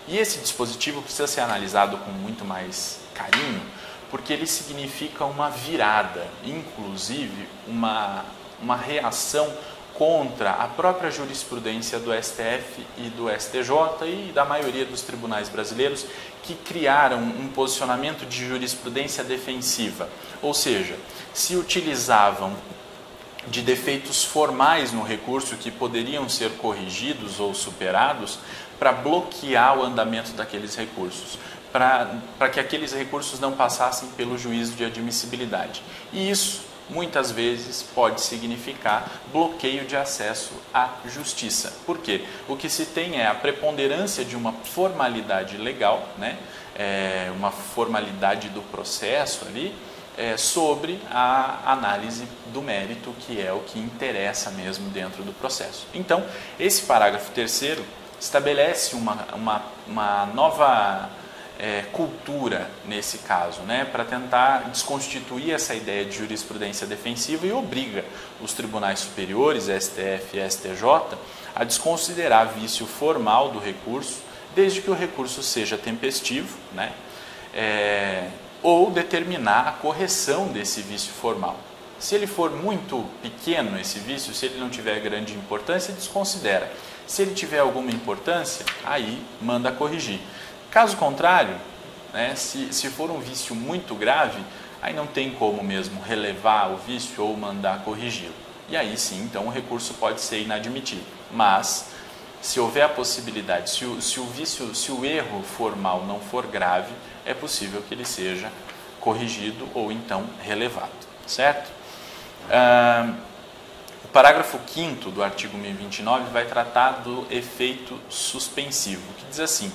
Speaker 1: E esse dispositivo precisa ser analisado com muito mais carinho, porque ele significa uma virada, inclusive uma reação contra a própria jurisprudência do STF e do STJ e da maioria dos tribunais brasileiros, que criaram um posicionamento de jurisprudência defensiva, ou seja, se utilizavam de defeitos formais no recurso que poderiam ser corrigidos ou superados para bloquear o andamento daqueles recursos, para que aqueles recursos não passassem pelo juízo de admissibilidade. E isso, muitas vezes, pode significar bloqueio de acesso à justiça. Por quê? O que se tem é a preponderância de uma formalidade legal, né? Uma formalidade do processo ali, sobre a análise do mérito, que é o que interessa mesmo dentro do processo. Então, esse parágrafo 3º estabelece uma nova cultura nesse caso, né, para tentar desconstituir essa ideia de jurisprudência defensiva e obriga os tribunais superiores, STF e STJ, a desconsiderar vício formal do recurso, desde que o recurso seja tempestivo, né, ou determinar a correção desse vício formal. Se ele for muito pequeno, esse vício, se ele não tiver grande importância, desconsidera. Se ele tiver alguma importância, aí manda corrigir. Caso contrário, né, se for um vício muito grave, aí não tem como mesmo relevar o vício ou mandar corrigi-lo. E aí sim, então o recurso pode ser inadmitido. Mas, se houver a possibilidade, se o erro formal não for grave, é possível que ele seja corrigido ou então relevado, certo? O parágrafo 5º do artigo 1029 vai tratar do efeito suspensivo, que diz assim: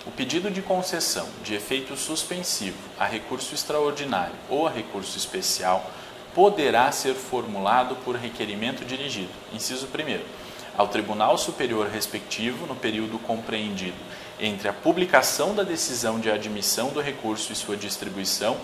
Speaker 1: o pedido de concessão de efeito suspensivo a recurso extraordinário ou a recurso especial poderá ser formulado por requerimento dirigido, inciso 1º, ao Tribunal Superior respectivo no período compreendido entre a publicação da decisão de admissão do recurso e sua distribuição,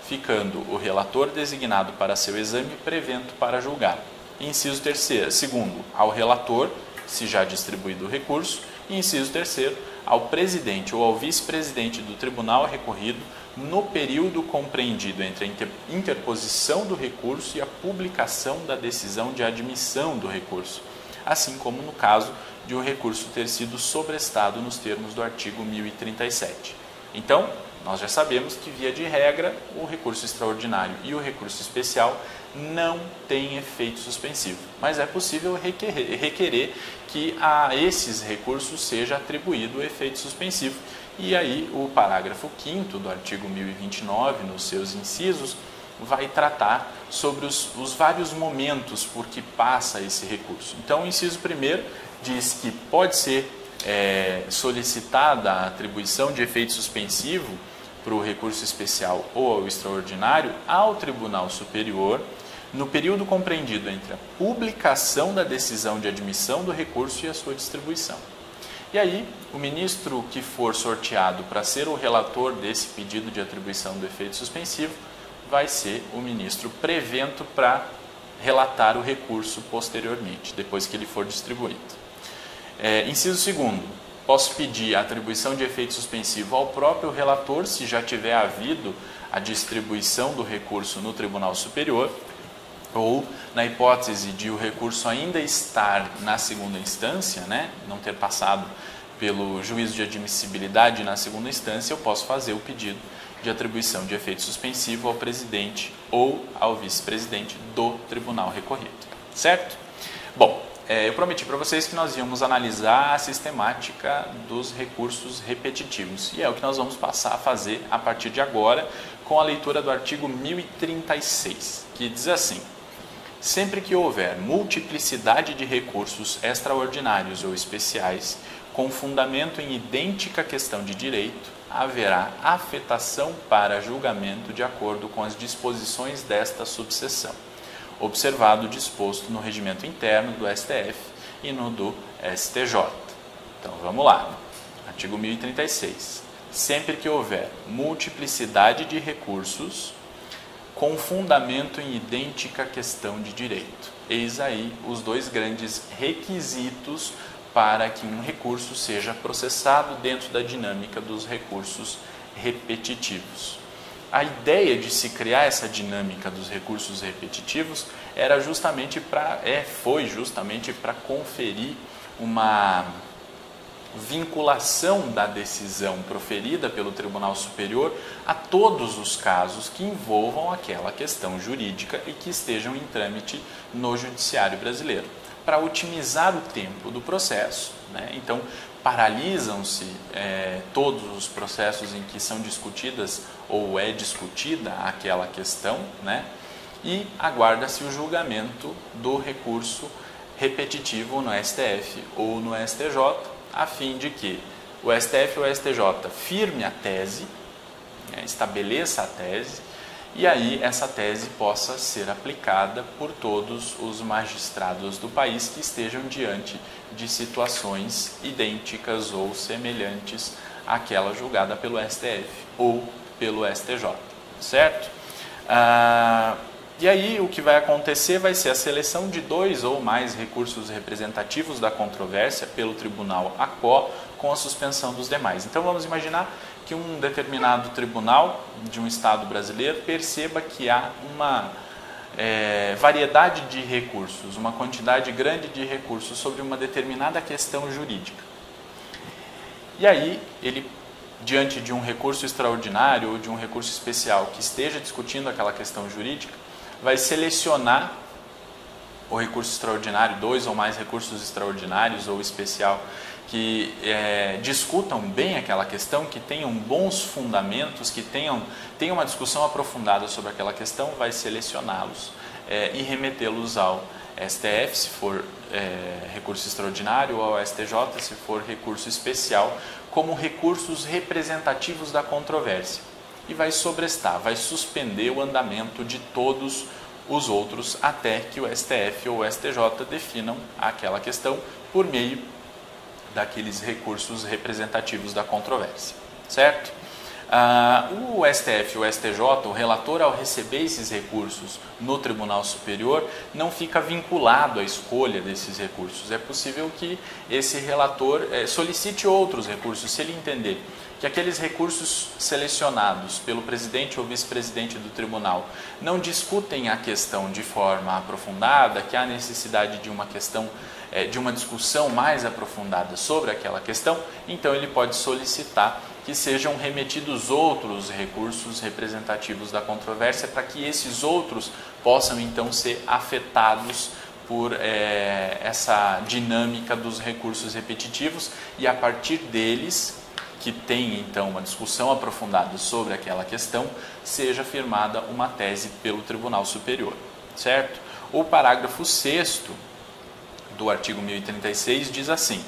Speaker 1: ficando o relator designado para seu exame prevento para julgar. Inciso 2º, ao relator, se já distribuído o recurso, e inciso 3º, ao presidente ou ao vice-presidente do tribunal recorrido no período compreendido entre a interposição do recurso e a publicação da decisão de admissão do recurso, assim como no caso de um recurso ter sido sobrestado nos termos do artigo 1037. Então, nós já sabemos que, via de regra, o recurso extraordinário e o recurso especial não têm efeito suspensivo, mas é possível requerer que a esses recursos seja atribuído o efeito suspensivo. E aí o parágrafo 5º do artigo 1029, nos seus incisos, vai tratar sobre os vários momentos por que passa esse recurso. Então, o inciso 1º diz que pode ser solicitada a atribuição de efeito suspensivo para o recurso especial ou ao extraordinário ao Tribunal Superior no período compreendido entre a publicação da decisão de admissão do recurso e a sua distribuição. E aí, o ministro que for sorteado para ser o relator desse pedido de atribuição do efeito suspensivo vai ser o ministro prevento para relatar o recurso posteriormente, depois que ele for distribuído. Inciso 2º, posso pedir a atribuição de efeito suspensivo ao próprio relator, se já tiver havido a distribuição do recurso no Tribunal Superior, ou na hipótese de o recurso ainda estar na segunda instância, né, não ter passado pelo juízo de admissibilidade na segunda instância, eu posso fazer o pedido de atribuição de efeito suspensivo ao presidente ou ao vice-presidente do tribunal recorrido, certo? Bom, eu prometi para vocês que nós íamos analisar a sistemática dos recursos repetitivos, e é o que nós vamos passar a fazer a partir de agora com a leitura do artigo 1036, que diz assim: sempre que houver multiplicidade de recursos extraordinários ou especiais, com fundamento em idêntica questão de direito, haverá afetação para julgamento de acordo com as disposições desta subseção, observado o disposto no regimento interno do STF e no do STJ. Então, vamos lá. Artigo 1036. Sempre que houver multiplicidade de recursos com fundamento em idêntica questão de direito. Eis aí os dois grandes requisitos para que um recurso seja processado dentro da dinâmica dos recursos repetitivos. A ideia de se criar essa dinâmica dos recursos repetitivos foi justamente para conferir uma vinculação da decisão proferida pelo Tribunal Superior a todos os casos que envolvam aquela questão jurídica e que estejam em trâmite no Judiciário brasileiro, para otimizar o tempo do processo, né? Então, paralisam-se todos os processos em que são discutidas ou é discutida aquela questão, né? E aguarda-se o julgamento do recurso repetitivo no STF ou no STJ, a fim de que o STF ou o STJ firme a tese, né, estabeleça a tese, e aí essa tese possa ser aplicada por todos os magistrados do país que estejam diante de situações idênticas ou semelhantes àquela julgada pelo STF ou pelo STJ, certo? E aí o que vai acontecer vai ser a seleção de 2 ou mais recursos representativos da controvérsia pelo tribunal ACO com a suspensão dos demais. Então vamos imaginar que um determinado tribunal de um estado brasileiro perceba que há uma variedade de recursos, uma quantidade grande de recursos sobre uma determinada questão jurídica. E aí ele, diante de um recurso extraordinário ou de um recurso especial que esteja discutindo aquela questão jurídica, vai selecionar o recurso extraordinário, 2 ou mais recursos extraordinários ou especial que discutam bem aquela questão, que tenham bons fundamentos, que tenham uma discussão aprofundada sobre aquela questão, vai selecioná-los e remetê-los ao STF, se for recurso extraordinário, ou ao STJ, se for recurso especial, como recursos representativos da controvérsia. E vai sobrestar, vai suspender o andamento de todos os outros até que o STF ou o STJ definam aquela questão por meio daqueles recursos representativos da controvérsia, certo? O STF ou o STJ, o relator, ao receber esses recursos no Tribunal Superior, não fica vinculado à escolha desses recursos. É possível que esse relator solicite outros recursos, se ele entender que aqueles recursos selecionados pelo presidente ou vice-presidente do tribunal não discutem a questão de forma aprofundada, que há necessidade de uma questão, de uma discussão mais aprofundada sobre aquela questão, então ele pode solicitar que sejam remetidos outros recursos representativos da controvérsia para que esses outros possam então ser afetados por essa dinâmica dos recursos repetitivos e a partir deles, que tem então uma discussão aprofundada sobre aquela questão, seja firmada uma tese pelo Tribunal Superior, certo? O parágrafo 6º do artigo 1036 diz assim: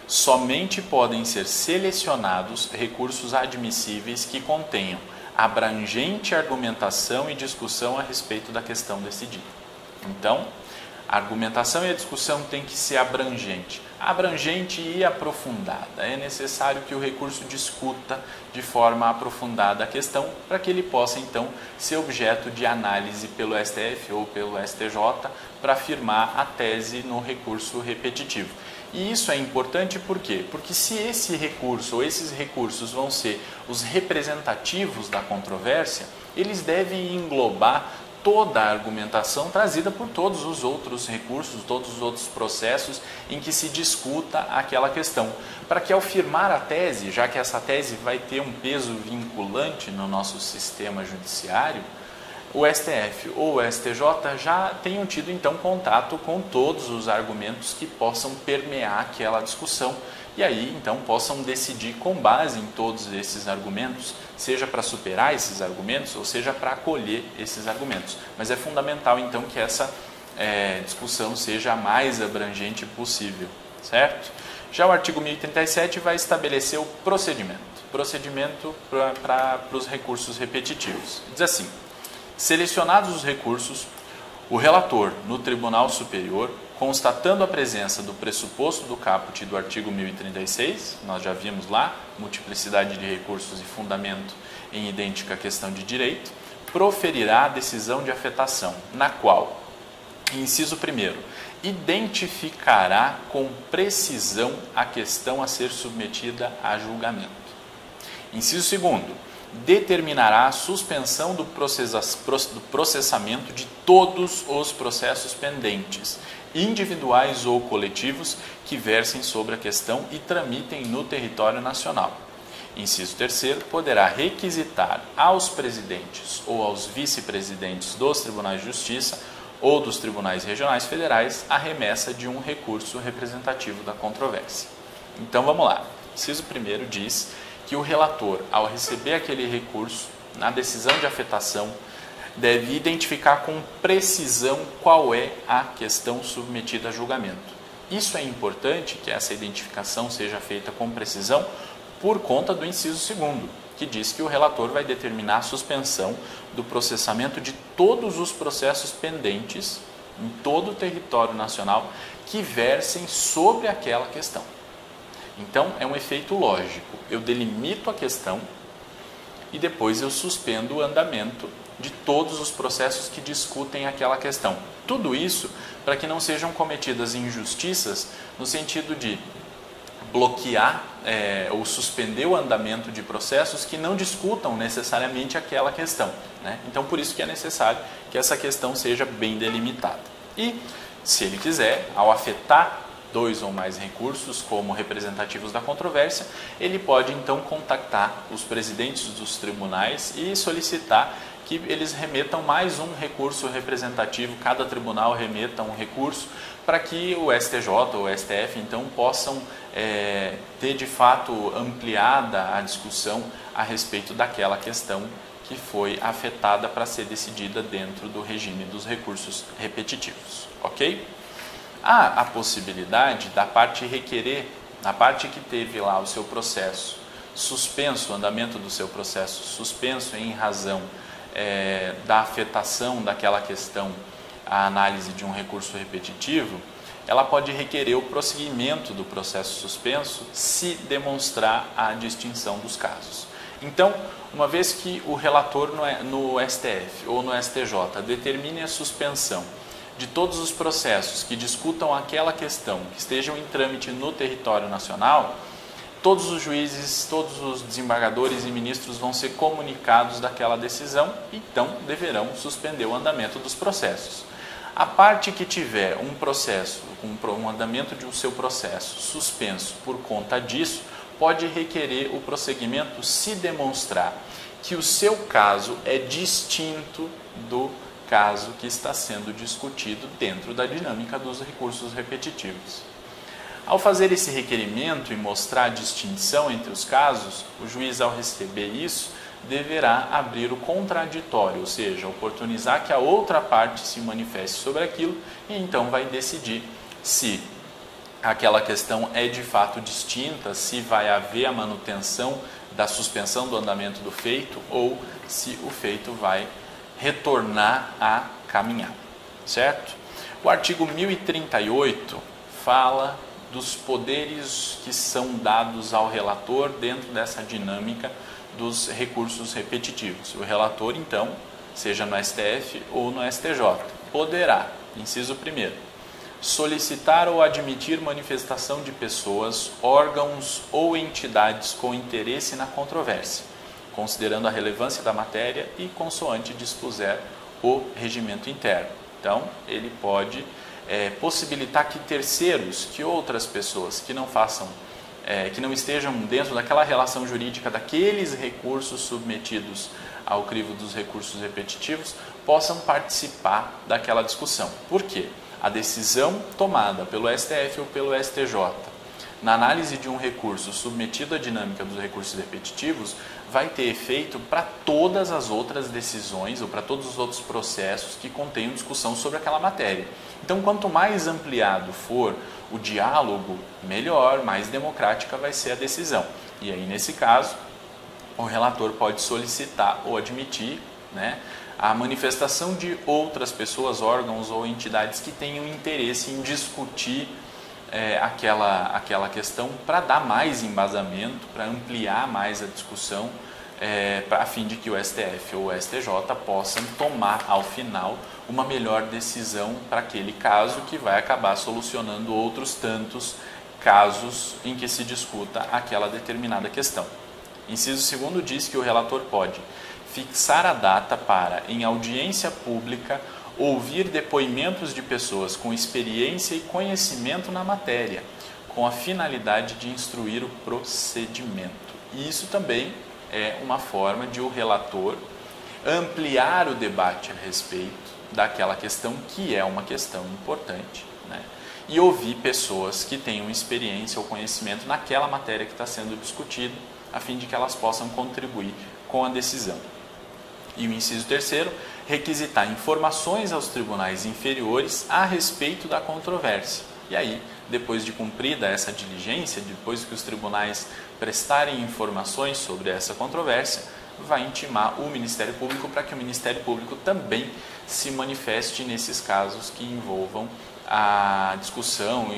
Speaker 1: somente podem ser selecionados recursos admissíveis que contenham abrangente argumentação e discussão a respeito da questão decidida. Então, a argumentação e a discussão tem que ser abrangente e aprofundada. É necessário que o recurso discuta de forma aprofundada a questão para que ele possa, então, ser objeto de análise pelo STF ou pelo STJ para afirmar a tese no recurso repetitivo. E isso é importante por quê? Porque se esse recurso ou esses recursos vão ser os representativos da controvérsia, eles devem englobar toda a argumentação trazida por todos os outros recursos, todos os outros processos em que se discuta aquela questão, para que ao firmar a tese, já que essa tese vai ter um peso vinculante no nosso sistema judiciário, o STF ou o STJ já tenham tido então contato com todos os argumentos que possam permear aquela discussão e aí então possam decidir com base em todos esses argumentos, seja para superar esses argumentos ou seja para acolher esses argumentos. Mas é fundamental então que essa discussão seja a mais abrangente possível, certo? Já o artigo 1037 vai estabelecer o procedimento para os recursos repetitivos. Diz assim: selecionados os recursos, o relator, no Tribunal Superior, constatando a presença do pressuposto do caput do artigo 1036, nós já vimos lá, multiplicidade de recursos e fundamento em idêntica questão de direito, proferirá a decisão de afetação, na qual, inciso 1º, identificará com precisão a questão a ser submetida a julgamento. Inciso 2º, determinará a suspensão do processamento de todos os processos pendentes, individuais ou coletivos, que versem sobre a questão e tramitem no território nacional. Inciso 3º, poderá requisitar aos presidentes ou aos vice-presidentes dos tribunais de justiça ou dos tribunais regionais federais a remessa de um recurso representativo da controvérsia. Então vamos lá. O inciso 1º diz que o relator, ao receber aquele recurso, na decisão de afetação, deve identificar com precisão qual é a questão submetida a julgamento. Isso é importante que essa identificação seja feita com precisão por conta do inciso 2º, que diz que o relator vai determinar a suspensão do processamento de todos os processos pendentes em todo o território nacional que versem sobre aquela questão. Então, é um efeito lógico. Eu delimito a questão e depois eu suspendo o andamento de todos os processos que discutem aquela questão. Tudo isso para que não sejam cometidas injustiças no sentido de bloquear ou suspender o andamento de processos que não discutam necessariamente aquela questão, né? Então, por isso que é necessário que essa questão seja bem delimitada. E, se ele quiser, ao afetar 2 ou mais recursos como representativos da controvérsia, ele pode então contactar os presidentes dos tribunais e solicitar que eles remetam mais um recurso representativo, cada tribunal remeta um recurso, para que o STJ ou o STF então possam ter de fato ampliada a discussão a respeito daquela questão que foi afetada para ser decidida dentro do regime dos recursos repetitivos, ok? Há a possibilidade da parte requerer, na parte que teve lá o seu processo suspenso, o andamento do seu processo suspenso em razão da afetação daquela questão, a análise de um recurso repetitivo, ela pode requerer o prosseguimento do processo suspenso se demonstrar a distinção dos casos. Então, uma vez que o relator no STF ou no STJ determine a suspensão de todos os processos que discutam aquela questão, que estejam em trâmite no território nacional, todos os juízes, todos os desembargadores e ministros vão ser comunicados daquela decisão e então deverão suspender o andamento dos processos. A parte que tiver um processo, um andamento de seu processo suspenso por conta disso, pode requerer o prosseguimento se demonstrar que o seu caso é distinto do caso que está sendo discutido dentro da dinâmica dos recursos repetitivos. Ao fazer esse requerimento e mostrar a distinção entre os casos, o juiz, ao receber isso, deverá abrir o contraditório, ou seja, oportunizar que a outra parte se manifeste sobre aquilo e então vai decidir se aquela questão é de fato distinta, se vai haver a manutenção da suspensão do andamento do feito ou se o feito vai retornar a caminhar, certo? O artigo 1038 fala dos poderes que são dados ao relator dentro dessa dinâmica dos recursos repetitivos. O relator, então, seja no STF ou no STJ, poderá, inciso 1º, solicitar ou admitir manifestação de pessoas, órgãos ou entidades com interesse na controvérsia, considerando a relevância da matéria e consoante dispuser o regimento interno. Então, ele pode possibilitar que terceiros, que outras pessoas que não façam, que não estejam dentro daquela relação jurídica daqueles recursos submetidos ao crivo dos recursos repetitivos, possam participar daquela discussão. Por quê? A decisão tomada pelo STF ou pelo STJ na análise de um recurso submetido à dinâmica dos recursos repetitivos vai ter efeito para todas as outras decisões ou para todos os outros processos que contenham discussão sobre aquela matéria. Então, quanto mais ampliado for o diálogo, melhor, mais democrática vai ser a decisão. E aí, nesse caso, o relator pode solicitar ou admitir, né, a manifestação de outras pessoas, órgãos ou entidades que tenham interesse em discutir aquela questão para dar mais embasamento, para ampliar mais a discussão, a fim de que o STF ou o STJ possam tomar, ao final, uma melhor decisão para aquele caso que vai acabar solucionando outros tantos casos em que se discuta aquela determinada questão. Inciso 2º diz que o relator pode fixar a data para, em audiência pública, ouvir depoimentos de pessoas com experiência e conhecimento na matéria, com a finalidade de instruir o procedimento. E isso também é uma forma de o relator ampliar o debate a respeito daquela questão que é uma questão importante, né? e ouvir pessoas que tenham experiência ou conhecimento naquela matéria que está sendo discutida, a fim de que elas possam contribuir com a decisão. E o inciso terceiro, requisitar informações aos tribunais inferiores a respeito da controvérsia. E aí, depois de cumprida essa diligência, depois que os tribunais prestarem informações sobre essa controvérsia, vai intimar o Ministério Público para que o Ministério Público também se manifeste nesses casos que envolvam a discussão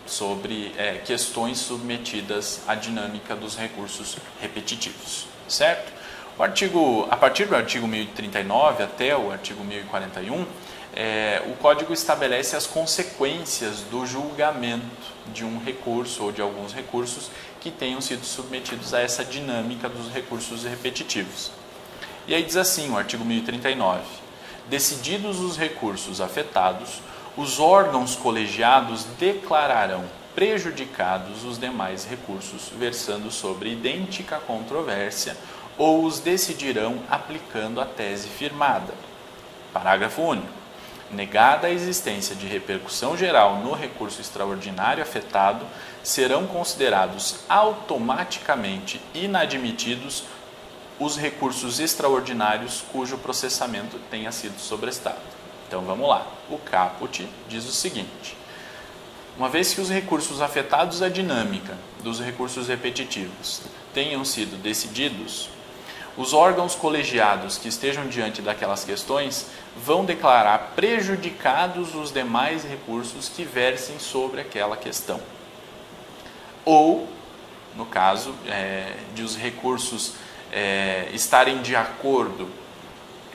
Speaker 1: sobre questões submetidas à dinâmica dos recursos repetitivos, certo? A partir do artigo 1039 até o artigo 1041, o Código estabelece as consequências do julgamento de um recurso ou de alguns recursos que tenham sido submetidos a essa dinâmica dos recursos repetitivos. E aí diz assim o artigo 1039, decididos os recursos afetados, os órgãos colegiados declararão prejudicados os demais recursos versando sobre idêntica controvérsia ou os decidirão aplicando a tese firmada. Parágrafo único. Negada a existência de repercussão geral no recurso extraordinário afetado, serão considerados automaticamente inadmitidos os recursos extraordinários cujo processamento tenha sido sobrestado. Então vamos lá. O caput diz o seguinte: uma vez que os recursos afetados à dinâmica dos recursos repetitivos tenham sido decididos, os órgãos colegiados que estejam diante daquelas questões vão declarar prejudicados os demais recursos que versem sobre aquela questão. Ou, no caso de os recursos estarem de acordo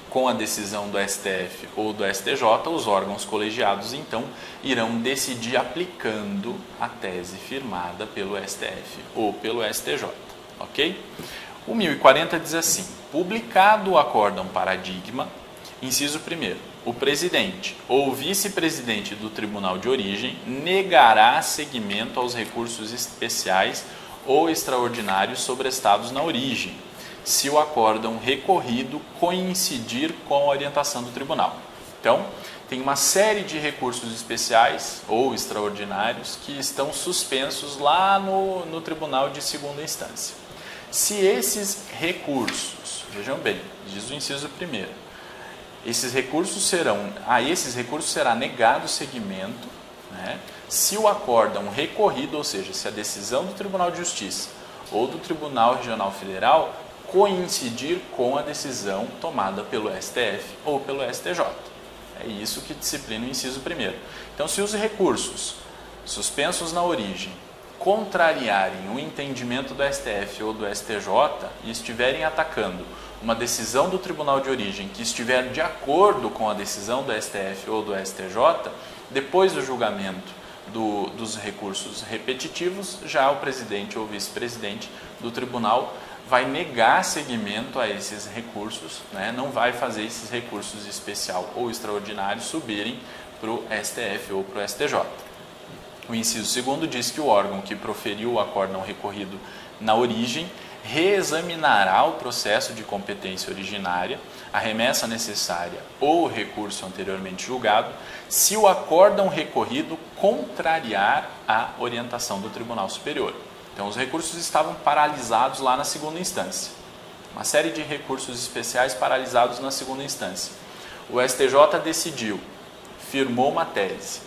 Speaker 1: com a decisão do STF ou do STJ, os órgãos colegiados, então, irão decidir aplicando a tese firmada pelo STF ou pelo STJ. Ok? O 1040 diz assim: publicado o acórdão paradigma, inciso 1º, o presidente ou vice-presidente do tribunal de origem negará seguimento aos recursos especiais ou extraordinários sobrestados na origem, se o acórdão recorrido coincidir com a orientação do tribunal. Então, tem uma série de recursos especiais ou extraordinários que estão suspensos lá no tribunal de segunda instância. Se esses recursos, vejam bem, diz o inciso 1º, esses recursos será negado seguimento, né, se o acórdão recorrido, ou seja, se a decisão do Tribunal de Justiça ou do Tribunal Regional Federal coincidir com a decisão tomada pelo STF ou pelo STJ. É isso que disciplina o inciso 1º. Então, se os recursos suspensos na origem contrariarem o entendimento do STF ou do STJ e estiverem atacando uma decisão do Tribunal de Origem que estiver de acordo com a decisão do STF ou do STJ, depois do julgamento dos recursos repetitivos, já o presidente ou vice-presidente do tribunal vai negar seguimento a esses recursos, né? Não vai fazer esses recursos especial ou extraordinários subirem para o STF ou para o STJ. O inciso 2º diz que o órgão que proferiu o acórdão recorrido na origem reexaminará o processo de competência originária, a remessa necessária ou o recurso anteriormente julgado, se o acórdão recorrido contrariar a orientação do Tribunal Superior. Então, os recursos estavam paralisados lá na segunda instância. Uma série de recursos especiais paralisados na segunda instância. O STJ decidiu, firmou uma tese.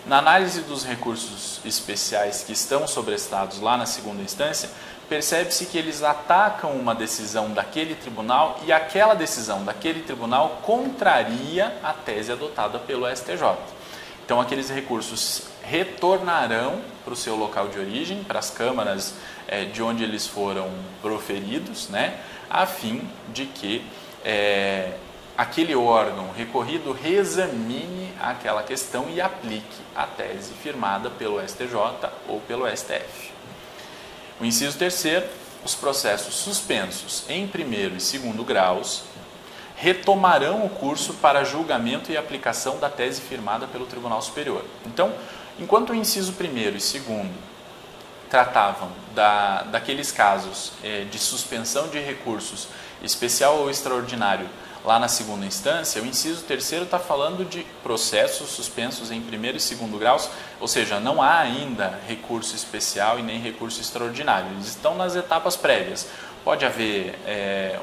Speaker 1: Na análise dos recursos especiais que estão sobrestados lá na segunda instância, percebe-se que eles atacam uma decisão daquele tribunal e aquela decisão daquele tribunal contraria a tese adotada pelo STJ. Então, aqueles recursos retornarão para o seu local de origem, para as câmaras de onde eles foram proferidos, né, a fim de que aquele órgão recorrido reexamine aquela questão e aplique a tese firmada pelo STJ ou pelo STF. O inciso 3º, os processos suspensos em primeiro e segundo graus retomarão o curso para julgamento e aplicação da tese firmada pelo Tribunal Superior. Então, enquanto o inciso 1º e 2º tratavam daqueles casos de suspensão de recursos especial ou extraordinário, lá na segunda instância, o inciso 3º está falando de processos suspensos em primeiro e segundo graus, ou seja, não há ainda recurso especial e nem recurso extraordinário, eles estão nas etapas prévias. Pode haver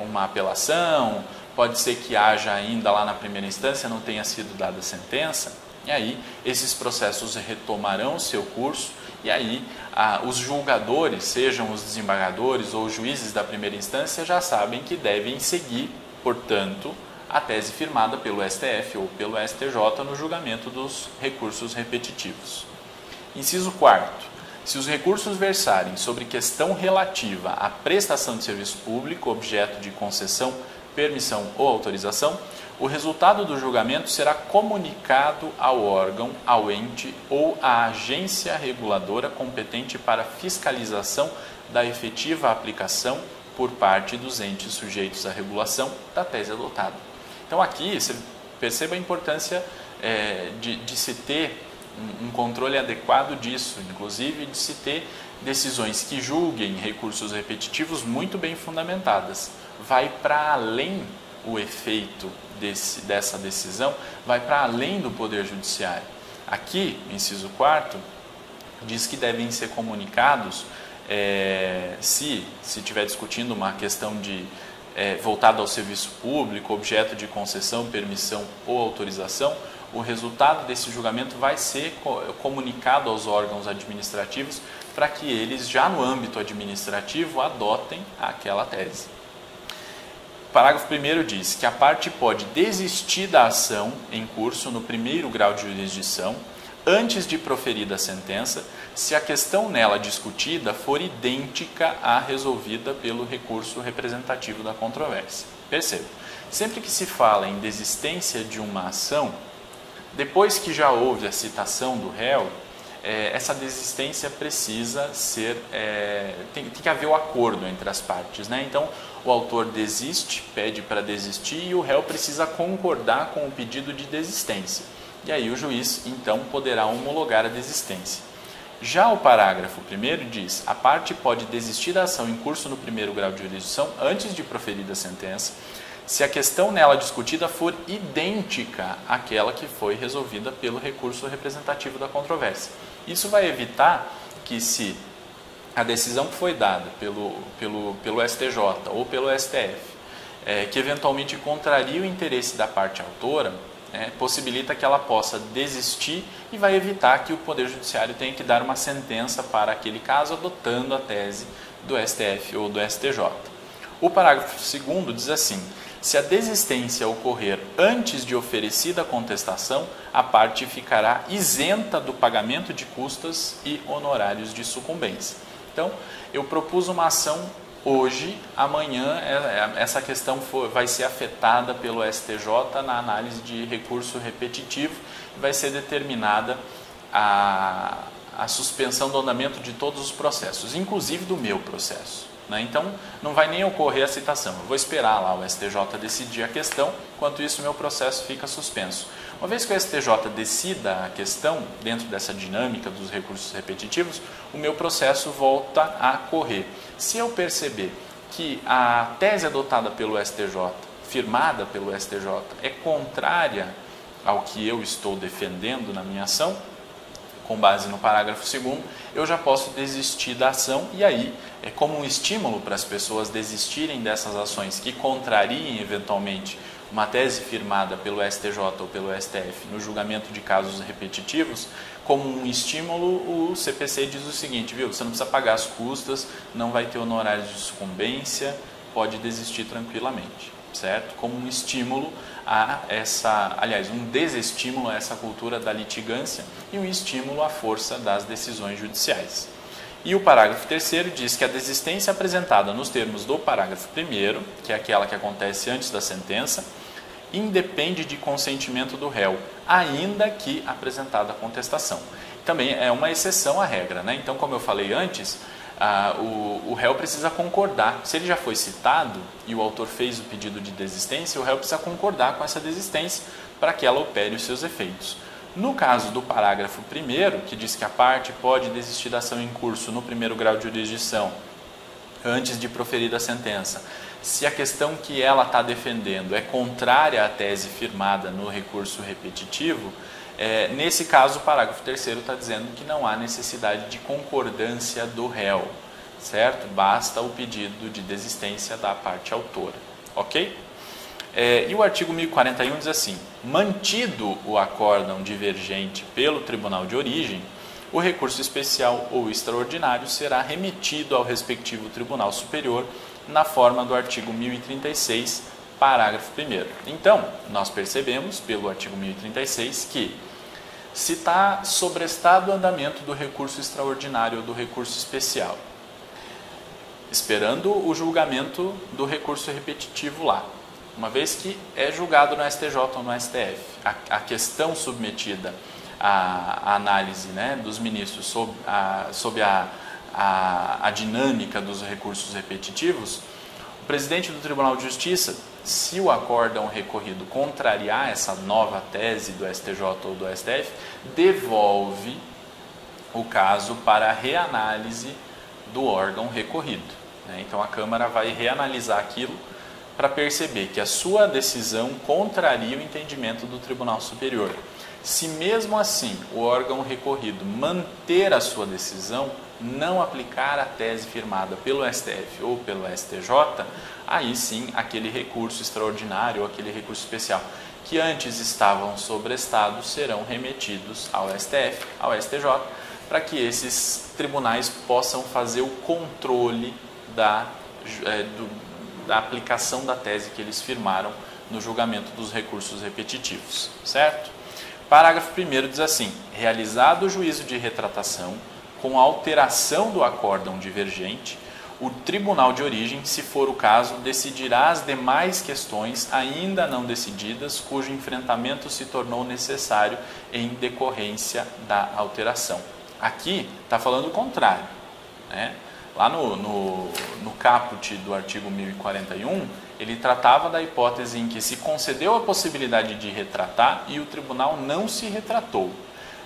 Speaker 1: uma apelação, pode ser que haja ainda lá na primeira instância, não tenha sido dada sentença, e aí esses processos retomarão o seu curso, e aí os julgadores, sejam os desembargadores ou os juízes da primeira instância, já sabem que devem seguir, portanto, a tese firmada pelo STF ou pelo STJ no julgamento dos recursos repetitivos. Inciso 4º. Se os recursos versarem sobre questão relativa à prestação de serviço público, objeto de concessão, permissão ou autorização, o resultado do julgamento será comunicado ao órgão, ao ente ou à agência reguladora competente para fiscalização da efetiva aplicação por parte dos entes sujeitos à regulação da tese adotada. Então aqui você perceba a importância de se ter um controle adequado disso, inclusive de se ter decisões que julguem recursos repetitivos muito bem fundamentadas. Vai para além o efeito dessa decisão, vai para além do Poder Judiciário. Aqui, no inciso 4º, diz que devem ser comunicados, se estiver discutindo uma questão voltada ao serviço público, objeto de concessão, permissão ou autorização, o resultado desse julgamento vai ser comunicado aos órgãos administrativos para que eles, já no âmbito administrativo, adotem aquela tese. O parágrafo 1º diz que a parte pode desistir da ação em curso no primeiro grau de jurisdição, antes de proferida a sentença, se a questão nela discutida for idêntica à resolvida pelo recurso representativo da controvérsia. Perceba, sempre que se fala em desistência de uma ação, depois que já houve a citação do réu, essa desistência precisa ser, tem que haver o acordo entre as partes, né? Então, o autor desiste, pede para desistir e o réu precisa concordar com o pedido de desistência. E aí o juiz, então, poderá homologar a desistência. Já o parágrafo 1º diz: a parte pode desistir da ação em curso no primeiro grau de jurisdição antes de proferida a sentença, se a questão nela discutida for idêntica àquela que foi resolvida pelo recurso representativo da controvérsia. Isso vai evitar que, se a decisão que foi dada pelo STJ ou pelo STF, que eventualmente contraria o interesse da parte autora, possibilita que ela possa desistir e vai evitar que o Poder Judiciário tenha que dar uma sentença para aquele caso, adotando a tese do STF ou do STJ. O parágrafo 2º diz assim: se a desistência ocorrer antes de oferecida a contestação, a parte ficará isenta do pagamento de custas e honorários de sucumbência. Então, eu propus uma ação hoje, amanhã essa questão vai ser afetada pelo STJ na análise de recurso repetitivo e vai ser determinada a suspensão do andamento de todos os processos, inclusive do meu processo. Então, não vai nem ocorrer a citação. Eu vou esperar lá o STJ decidir a questão, enquanto isso meu processo fica suspenso. Uma vez que o STJ decida a questão, dentro dessa dinâmica dos recursos repetitivos, o meu processo volta a correr. Se eu perceber que a tese adotada pelo STJ, firmada pelo STJ, é contrária ao que eu estou defendendo na minha ação, com base no parágrafo 2º, eu já posso desistir da ação e aí, como um estímulo para as pessoas desistirem dessas ações que contrariem eventualmente uma tese firmada pelo STJ ou pelo STF no julgamento de casos repetitivos, como um estímulo, o CPC diz o seguinte: viu, você não precisa pagar as custas, não vai ter honorários de sucumbência, pode desistir tranquilamente, certo? Como um estímulo a um desestímulo a essa cultura da litigância e um estímulo à força das decisões judiciais. E o parágrafo 3º diz que a desistência apresentada nos termos do parágrafo 1º, que é aquela que acontece antes da sentença, independe de consentimento do réu, ainda que apresentada a contestação. Também é uma exceção à regra, né? Então, como eu falei antes, o réu precisa concordar. Se ele já foi citado e o autor fez o pedido de desistência, o réu precisa concordar com essa desistência para que ela opere os seus efeitos. No caso do parágrafo 1º, que diz que a parte pode desistir da ação em curso no primeiro grau de jurisdição, antes de proferida a sentença, se a questão que ela está defendendo é contrária à tese firmada no recurso repetitivo, nesse caso o parágrafo 3º está dizendo que não há necessidade de concordância do réu, certo? Basta o pedido de desistência da parte autora, ok? E o artigo 1041 diz assim: mantido o acórdão divergente pelo tribunal de origem, o recurso especial ou extraordinário será remetido ao respectivo tribunal superior na forma do artigo 1036, parágrafo 1º. Então, nós percebemos pelo artigo 1036 que se está sobrestado o andamento do recurso extraordinário ou do recurso especial, esperando o julgamento do recurso repetitivo lá, uma vez que é julgado no STJ ou no STF, a questão submetida à análise, né, dos ministros sob a dinâmica dos recursos repetitivos, o presidente do Tribunal de Justiça, se o acórdão recorrido contrariar essa nova tese do STJ ou do STF, devolve o caso para a reanálise do órgão recorrido, né? Então a Câmara vai reanalisar aquilo para perceber que a sua decisão contraria o entendimento do Tribunal Superior. Se mesmo assim o órgão recorrido manter a sua decisão, não aplicar a tese firmada pelo STF ou pelo STJ, aí sim aquele recurso extraordinário ou aquele recurso especial que antes estavam sobrestados serão remetidos ao STF, ao STJ, para que esses tribunais possam fazer o controle da aplicação da tese que eles firmaram no julgamento dos recursos repetitivos, certo? Parágrafo 1º diz assim: realizado o juízo de retratação com alteração do acórdão divergente, o tribunal de origem, se for o caso, decidirá as demais questões ainda não decididas, cujo enfrentamento se tornou necessário em decorrência da alteração. Aqui está falando o contrário, né? Lá no caput do artigo 1041, ele tratava da hipótese em que se concedeu a possibilidade de retratar e o tribunal não se retratou.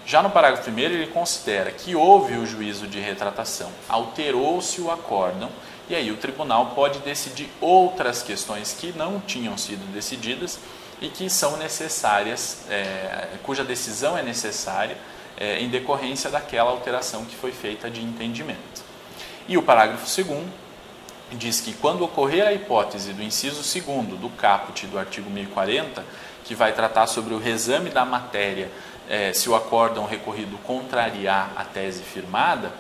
Speaker 1: Já no parágrafo 1º, ele considera que houve o juízo de retratação, alterou-se o acórdão, e aí o tribunal pode decidir outras questões que não tinham sido decididas e que são necessárias, cuja decisão é necessária em decorrência daquela alteração que foi feita de entendimento. E o parágrafo 2º diz que quando ocorrer a hipótese do inciso 2º do caput do artigo 1040, que vai tratar sobre o reexame da matéria, se o acórdão recorrido contrariar a tese firmada,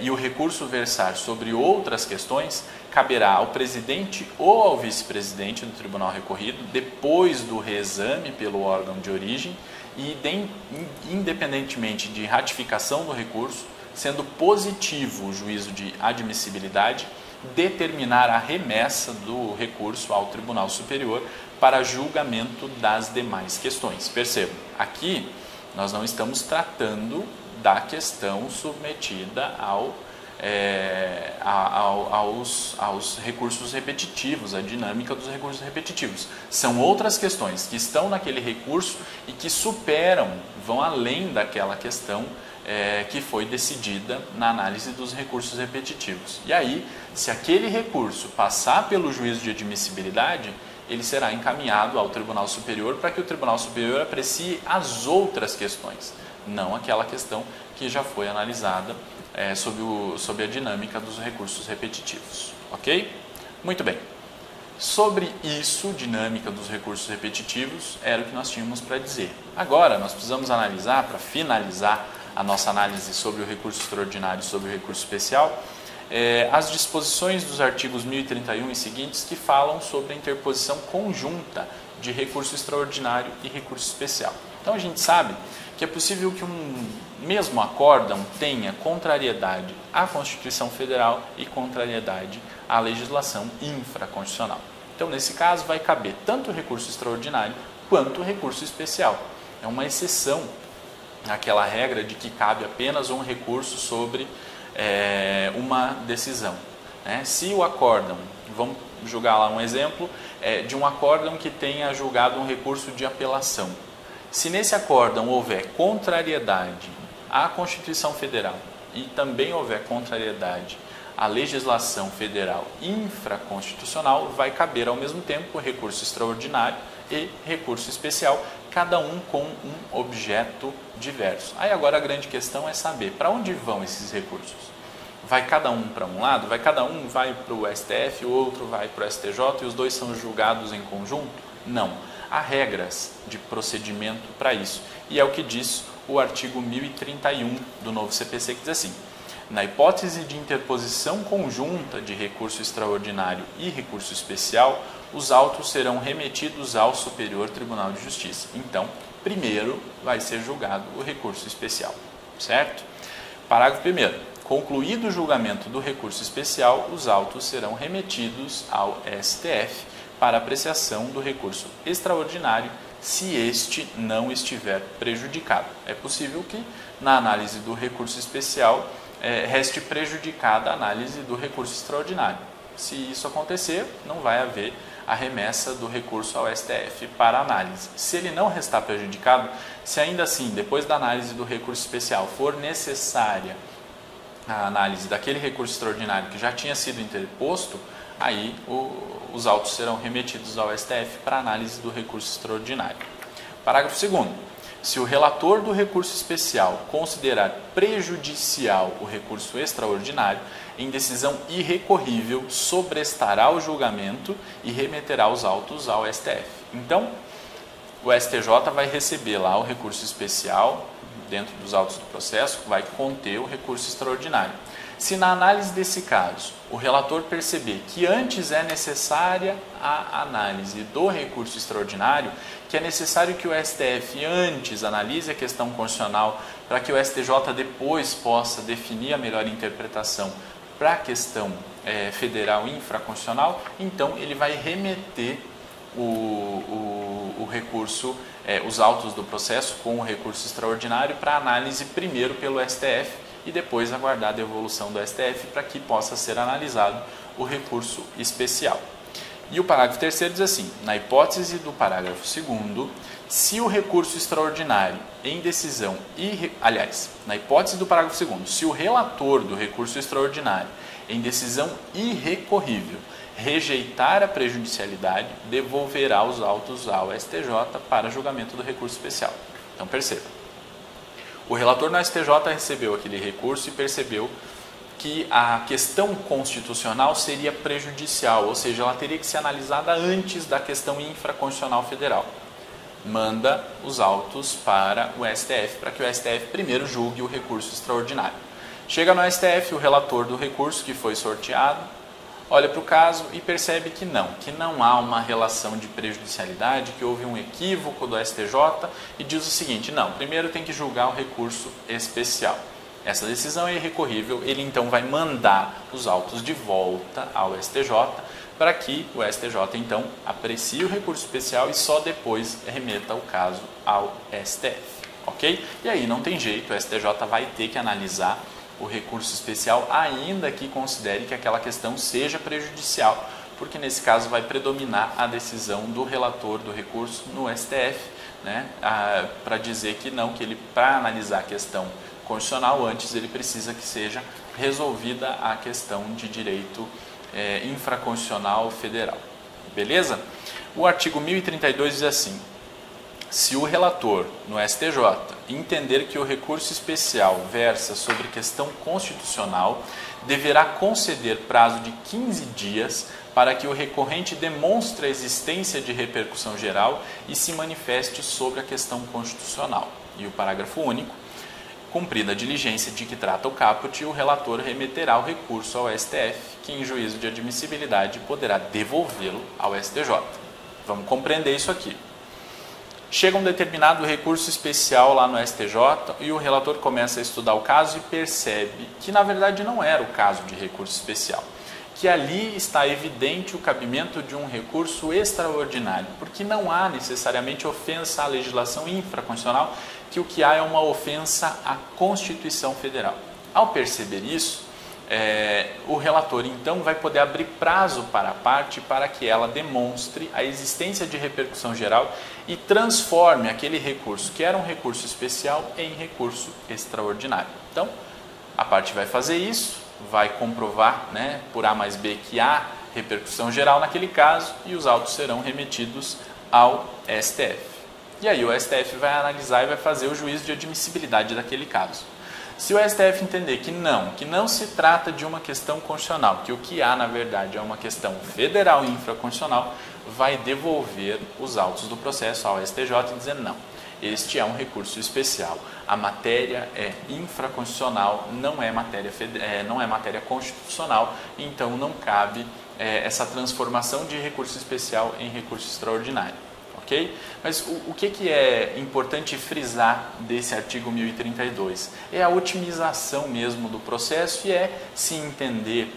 Speaker 1: e o recurso versar sobre outras questões, caberá ao presidente ou ao vice-presidente do tribunal recorrido, depois do reexame pelo órgão de origem, e independentemente de ratificação do recurso, sendo positivo o juízo de admissibilidade, determinar a remessa do recurso ao Tribunal Superior para julgamento das demais questões. Percebam, aqui nós não estamos tratando da questão submetida aos recursos repetitivos, a dinâmica dos recursos repetitivos. São outras questões que estão naquele recurso e que superam, vão além daquela questão que foi decidida na análise dos recursos repetitivos. E aí, se aquele recurso passar pelo juízo de admissibilidade, ele será encaminhado ao Tribunal Superior para que o Tribunal Superior aprecie as outras questões, não aquela questão que já foi analisada sob a dinâmica dos recursos repetitivos. Ok? Muito bem. Sobre isso, dinâmica dos recursos repetitivos, era o que nós tínhamos para dizer. Agora, nós precisamos analisar, para finalizar a nossa análise sobre o recurso extraordinário e sobre o recurso especial, as disposições dos artigos 1031 e seguintes que falam sobre a interposição conjunta de recurso extraordinário e recurso especial. Então a gente sabe que é possível que um mesmo acórdão tenha contrariedade à Constituição Federal e contrariedade à legislação infraconstitucional. Então nesse caso vai caber tanto o recurso extraordinário quanto o recurso especial. É uma exceção àquela regra de que cabe apenas um recurso sobre uma decisão, né? Se o acórdão, vamos julgar lá um exemplo de um acórdão que tenha julgado um recurso de apelação. Se nesse acórdão houver contrariedade à Constituição Federal e também houver contrariedade a legislação federal infraconstitucional, vai caber ao mesmo tempo recurso extraordinário e recurso especial, cada um com um objeto diverso. Aí agora a grande questão é saber para onde vão esses recursos. Vai cada um para um lado? Cada um vai para o STF, o outro vai para o STJ e os dois são julgados em conjunto? Não. Há regras de procedimento para isso. E é o que diz o artigo 1031 do novo CPC, que diz assim: na hipótese de interposição conjunta de recurso extraordinário e recurso especial, os autos serão remetidos ao Superior Tribunal de Justiça. Então, primeiro vai ser julgado o recurso especial, certo? Parágrafo 1º. Concluído o julgamento do recurso especial, os autos serão remetidos ao STF para apreciação do recurso extraordinário, se este não estiver prejudicado. É possível que, na análise do recurso especial, reste prejudicada a análise do recurso extraordinário. Se isso acontecer, não vai haver a remessa do recurso ao STF para análise. Se ele não restar prejudicado, se ainda assim, depois da análise do recurso especial, for necessária a análise daquele recurso extraordinário que já tinha sido interposto, aí os autos serão remetidos ao STF para análise do recurso extraordinário. Parágrafo 2º. Se o relator do recurso especial considerar prejudicial o recurso extraordinário, em decisão irrecorrível, sobrestará o julgamento e remeterá os autos ao STF. Então, o STJ vai receber lá o recurso especial, dentro dos autos do processo, vai conter o recurso extraordinário. Se na análise desse caso o relator perceber que antes é necessária a análise do recurso extraordinário, que é necessário que o STF antes analise a questão constitucional para que o STJ depois possa definir a melhor interpretação para a questão federal infraconstitucional, então ele vai remeter o recurso, os autos do processo com o recurso extraordinário para análise primeiro pelo STF e depois aguardar a devolução do STF para que possa ser analisado o recurso especial. E o parágrafo 3º diz assim: na hipótese do parágrafo 2º, se o recurso extraordinário em decisão na hipótese do parágrafo 2º, se o relator do recurso extraordinário em decisão irrecorrível rejeitar a prejudicialidade, devolverá os autos ao STJ para julgamento do recurso especial. Então perceba, o relator no STJ recebeu aquele recurso e percebeu que a questão constitucional seria prejudicial, ou seja, ela teria que ser analisada antes da questão infraconstitucional federal. Manda os autos para o STF, para que o STF primeiro julgue o recurso extraordinário. Chega no STF, o relator do recurso que foi sorteado, olha para o caso e percebe que não há uma relação de prejudicialidade, que houve um equívoco do STJ e diz o seguinte: não, primeiro tem que julgar o recurso especial. Essa decisão é irrecorrível, ele então vai mandar os autos de volta ao STJ para que o STJ então aprecie o recurso especial e só depois remeta o caso ao STF, ok? E aí não tem jeito, o STJ vai ter que analisar o recurso especial, ainda que considere que aquela questão seja prejudicial, porque nesse caso vai predominar a decisão do relator do recurso no STF, né, para dizer que não, que ele, para analisar a questão constitucional, antes ele precisa que seja resolvida a questão de direito infraconstitucional federal. Beleza? O artigo 1032 diz assim: se o relator no STJ entender que o recurso especial versa sobre questão constitucional, deverá conceder prazo de 15 dias para que o recorrente demonstre a existência de repercussão geral e se manifeste sobre a questão constitucional. E o parágrafo único: cumprida a diligência de que trata o caput, o relator remeterá o recurso ao STF, que em juízo de admissibilidade poderá devolvê-lo ao STJ. Vamos compreender isso aqui. Chega um determinado recurso especial lá no STJ e o relator começa a estudar o caso e percebe que na verdade não era o caso de recurso especial, que ali está evidente o cabimento de um recurso extraordinário, porque não há necessariamente ofensa à legislação infraconstitucional, que o que há é uma ofensa à Constituição Federal. Ao perceber isso, o relator então vai poder abrir prazo para a parte para que ela demonstre a existência de repercussão geral e transforme aquele recurso, que era um recurso especial, em recurso extraordinário. Então, a parte vai fazer isso, vai comprovar, né, por A mais B que há repercussão geral naquele caso e os autos serão remetidos ao STF. E aí o STF vai analisar e vai fazer o juízo de admissibilidade daquele caso. Se o STF entender que não se trata de uma questão constitucional, que o que há na verdade é uma questão federal e infraconstitucional, vai devolver os autos do processo ao STJ dizendo não, este é um recurso especial, a matéria é infraconstitucional, não é matéria constitucional, então não cabe essa transformação de recurso especial em recurso extraordinário. Okay? Mas o que é importante frisar desse artigo 1032? É a otimização mesmo do processo e é se entender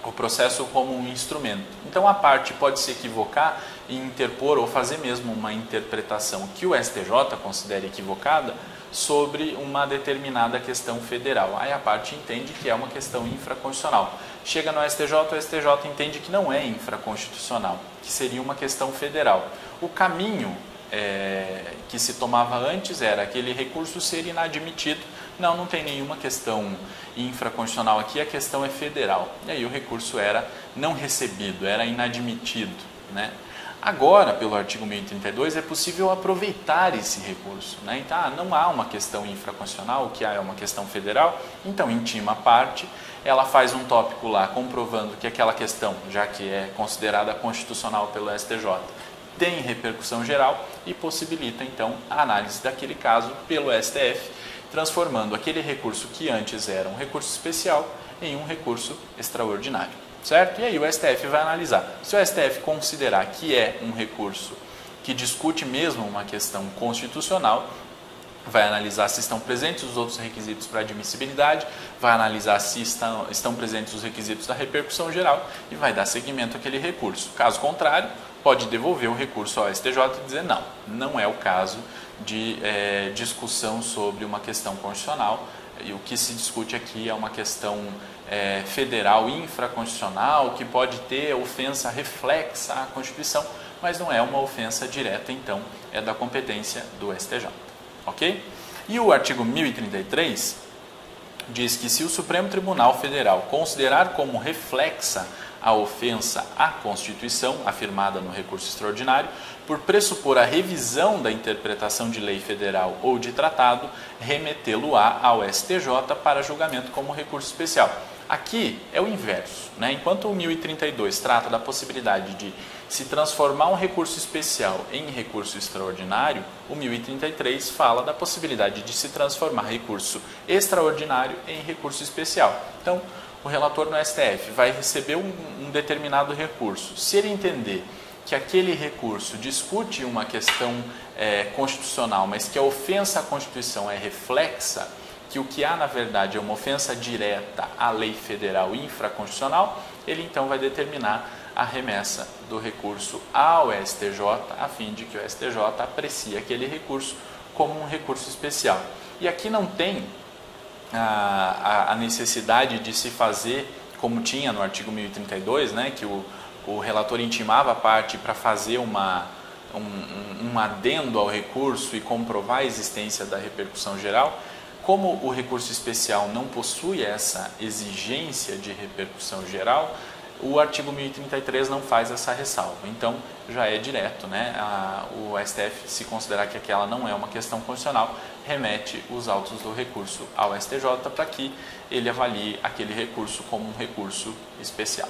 Speaker 1: o processo como um instrumento. Então a parte pode se equivocar e interpor ou fazer mesmo uma interpretação que o STJ considere equivocada sobre uma determinada questão federal. Aí a parte entende que é uma questão infraconstitucional. Chega no STJ, o STJ entende que não é infraconstitucional, que seria uma questão federal. O caminho que se tomava antes era aquele recurso ser inadmitido. Não tem nenhuma questão infraconstitucional aqui, a questão é federal. E aí o recurso era não recebido, era inadmitido, né? Agora, pelo artigo 1032, é possível aproveitar esse recurso, né? Então, não há uma questão infraconstitucional, o que há é uma questão federal, então intima a parte, ela faz um tópico lá comprovando que aquela questão, já que é considerada constitucional pelo STJ, tem repercussão geral e possibilita então a análise daquele caso pelo STF, transformando aquele recurso que antes era um recurso especial em um recurso extraordinário. Certo? E aí o STF vai analisar. Se o STF considerar que é um recurso que discute mesmo uma questão constitucional, vai analisar se estão presentes os outros requisitos para admissibilidade, vai analisar se estão presentes os requisitos da repercussão geral e vai dar seguimento àquele recurso. Caso contrário, pode devolver o recurso ao STJ e dizer não é o caso de discussão sobre uma questão constitucional e o que se discute aqui é uma questão federal infraconstitucional que pode ter ofensa reflexa à Constituição, mas não é uma ofensa direta, então é da competência do STJ. Ok? E o artigo 1033 diz que se o Supremo Tribunal Federal considerar como reflexa a ofensa à Constituição, afirmada no recurso extraordinário, por pressupor a revisão da interpretação de lei federal ou de tratado, remetê-lo-á ao STJ para julgamento como recurso especial. Aqui é o inverso, né? Enquanto o 1032 trata da possibilidade de se transformar um recurso especial em recurso extraordinário, o 1033 fala da possibilidade de se transformar recurso extraordinário em recurso especial. Então, o relator no STF vai receber um determinado recurso. Se ele entender que aquele recurso discute uma questão constitucional, mas que a ofensa à Constituição é reflexa, que o que há na verdade é uma ofensa direta à lei federal infraconstitucional, ele então vai determinar a remessa do recurso ao STJ, a fim de que o STJ aprecie aquele recurso como um recurso especial. E aqui não tem a necessidade de se fazer, como tinha no artigo 1032, né, que o relator intimava a parte para fazer um adendo ao recurso e comprovar a existência da repercussão geral. Como o recurso especial não possui essa exigência de repercussão geral, o artigo 1033 não faz essa ressalva. Então, já é direto, né? O STF, se considerar que aquela não é uma questão constitucional, remete os autos do recurso ao STJ para que ele avalie aquele recurso como um recurso especial.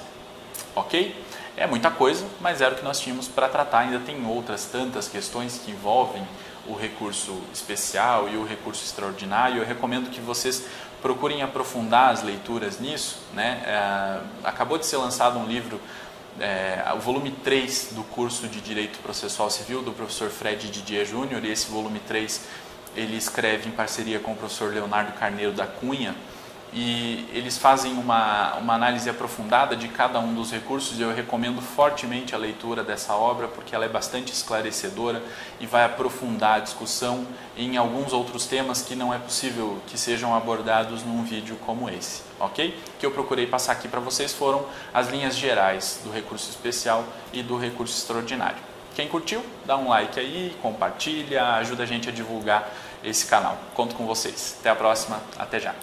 Speaker 1: Ok? É muita coisa, mas era o que nós tínhamos para tratar. Ainda tem outras tantas questões que envolvem o recurso especial e o recurso extraordinário. Eu recomendo que vocês procurem aprofundar as leituras nisso, né? Acabou de ser lançado um livro, o volume 3 do curso de Direito Processual Civil do professor Fred Didier Júnior, e esse volume 3 ele escreve em parceria com o professor Leonardo Carneiro da Cunha, e eles fazem uma análise aprofundada de cada um dos recursos. Eu recomendo fortemente a leitura dessa obra porque ela é bastante esclarecedora e vai aprofundar a discussão em alguns outros temas que não é possível que sejam abordados num vídeo como esse, ok? O que eu procurei passar aqui para vocês foram as linhas gerais do recurso especial e do recurso extraordinário. Quem curtiu, dá um like aí, compartilha, ajuda a gente a divulgar esse canal. Conto com vocês. Até a próxima, até já!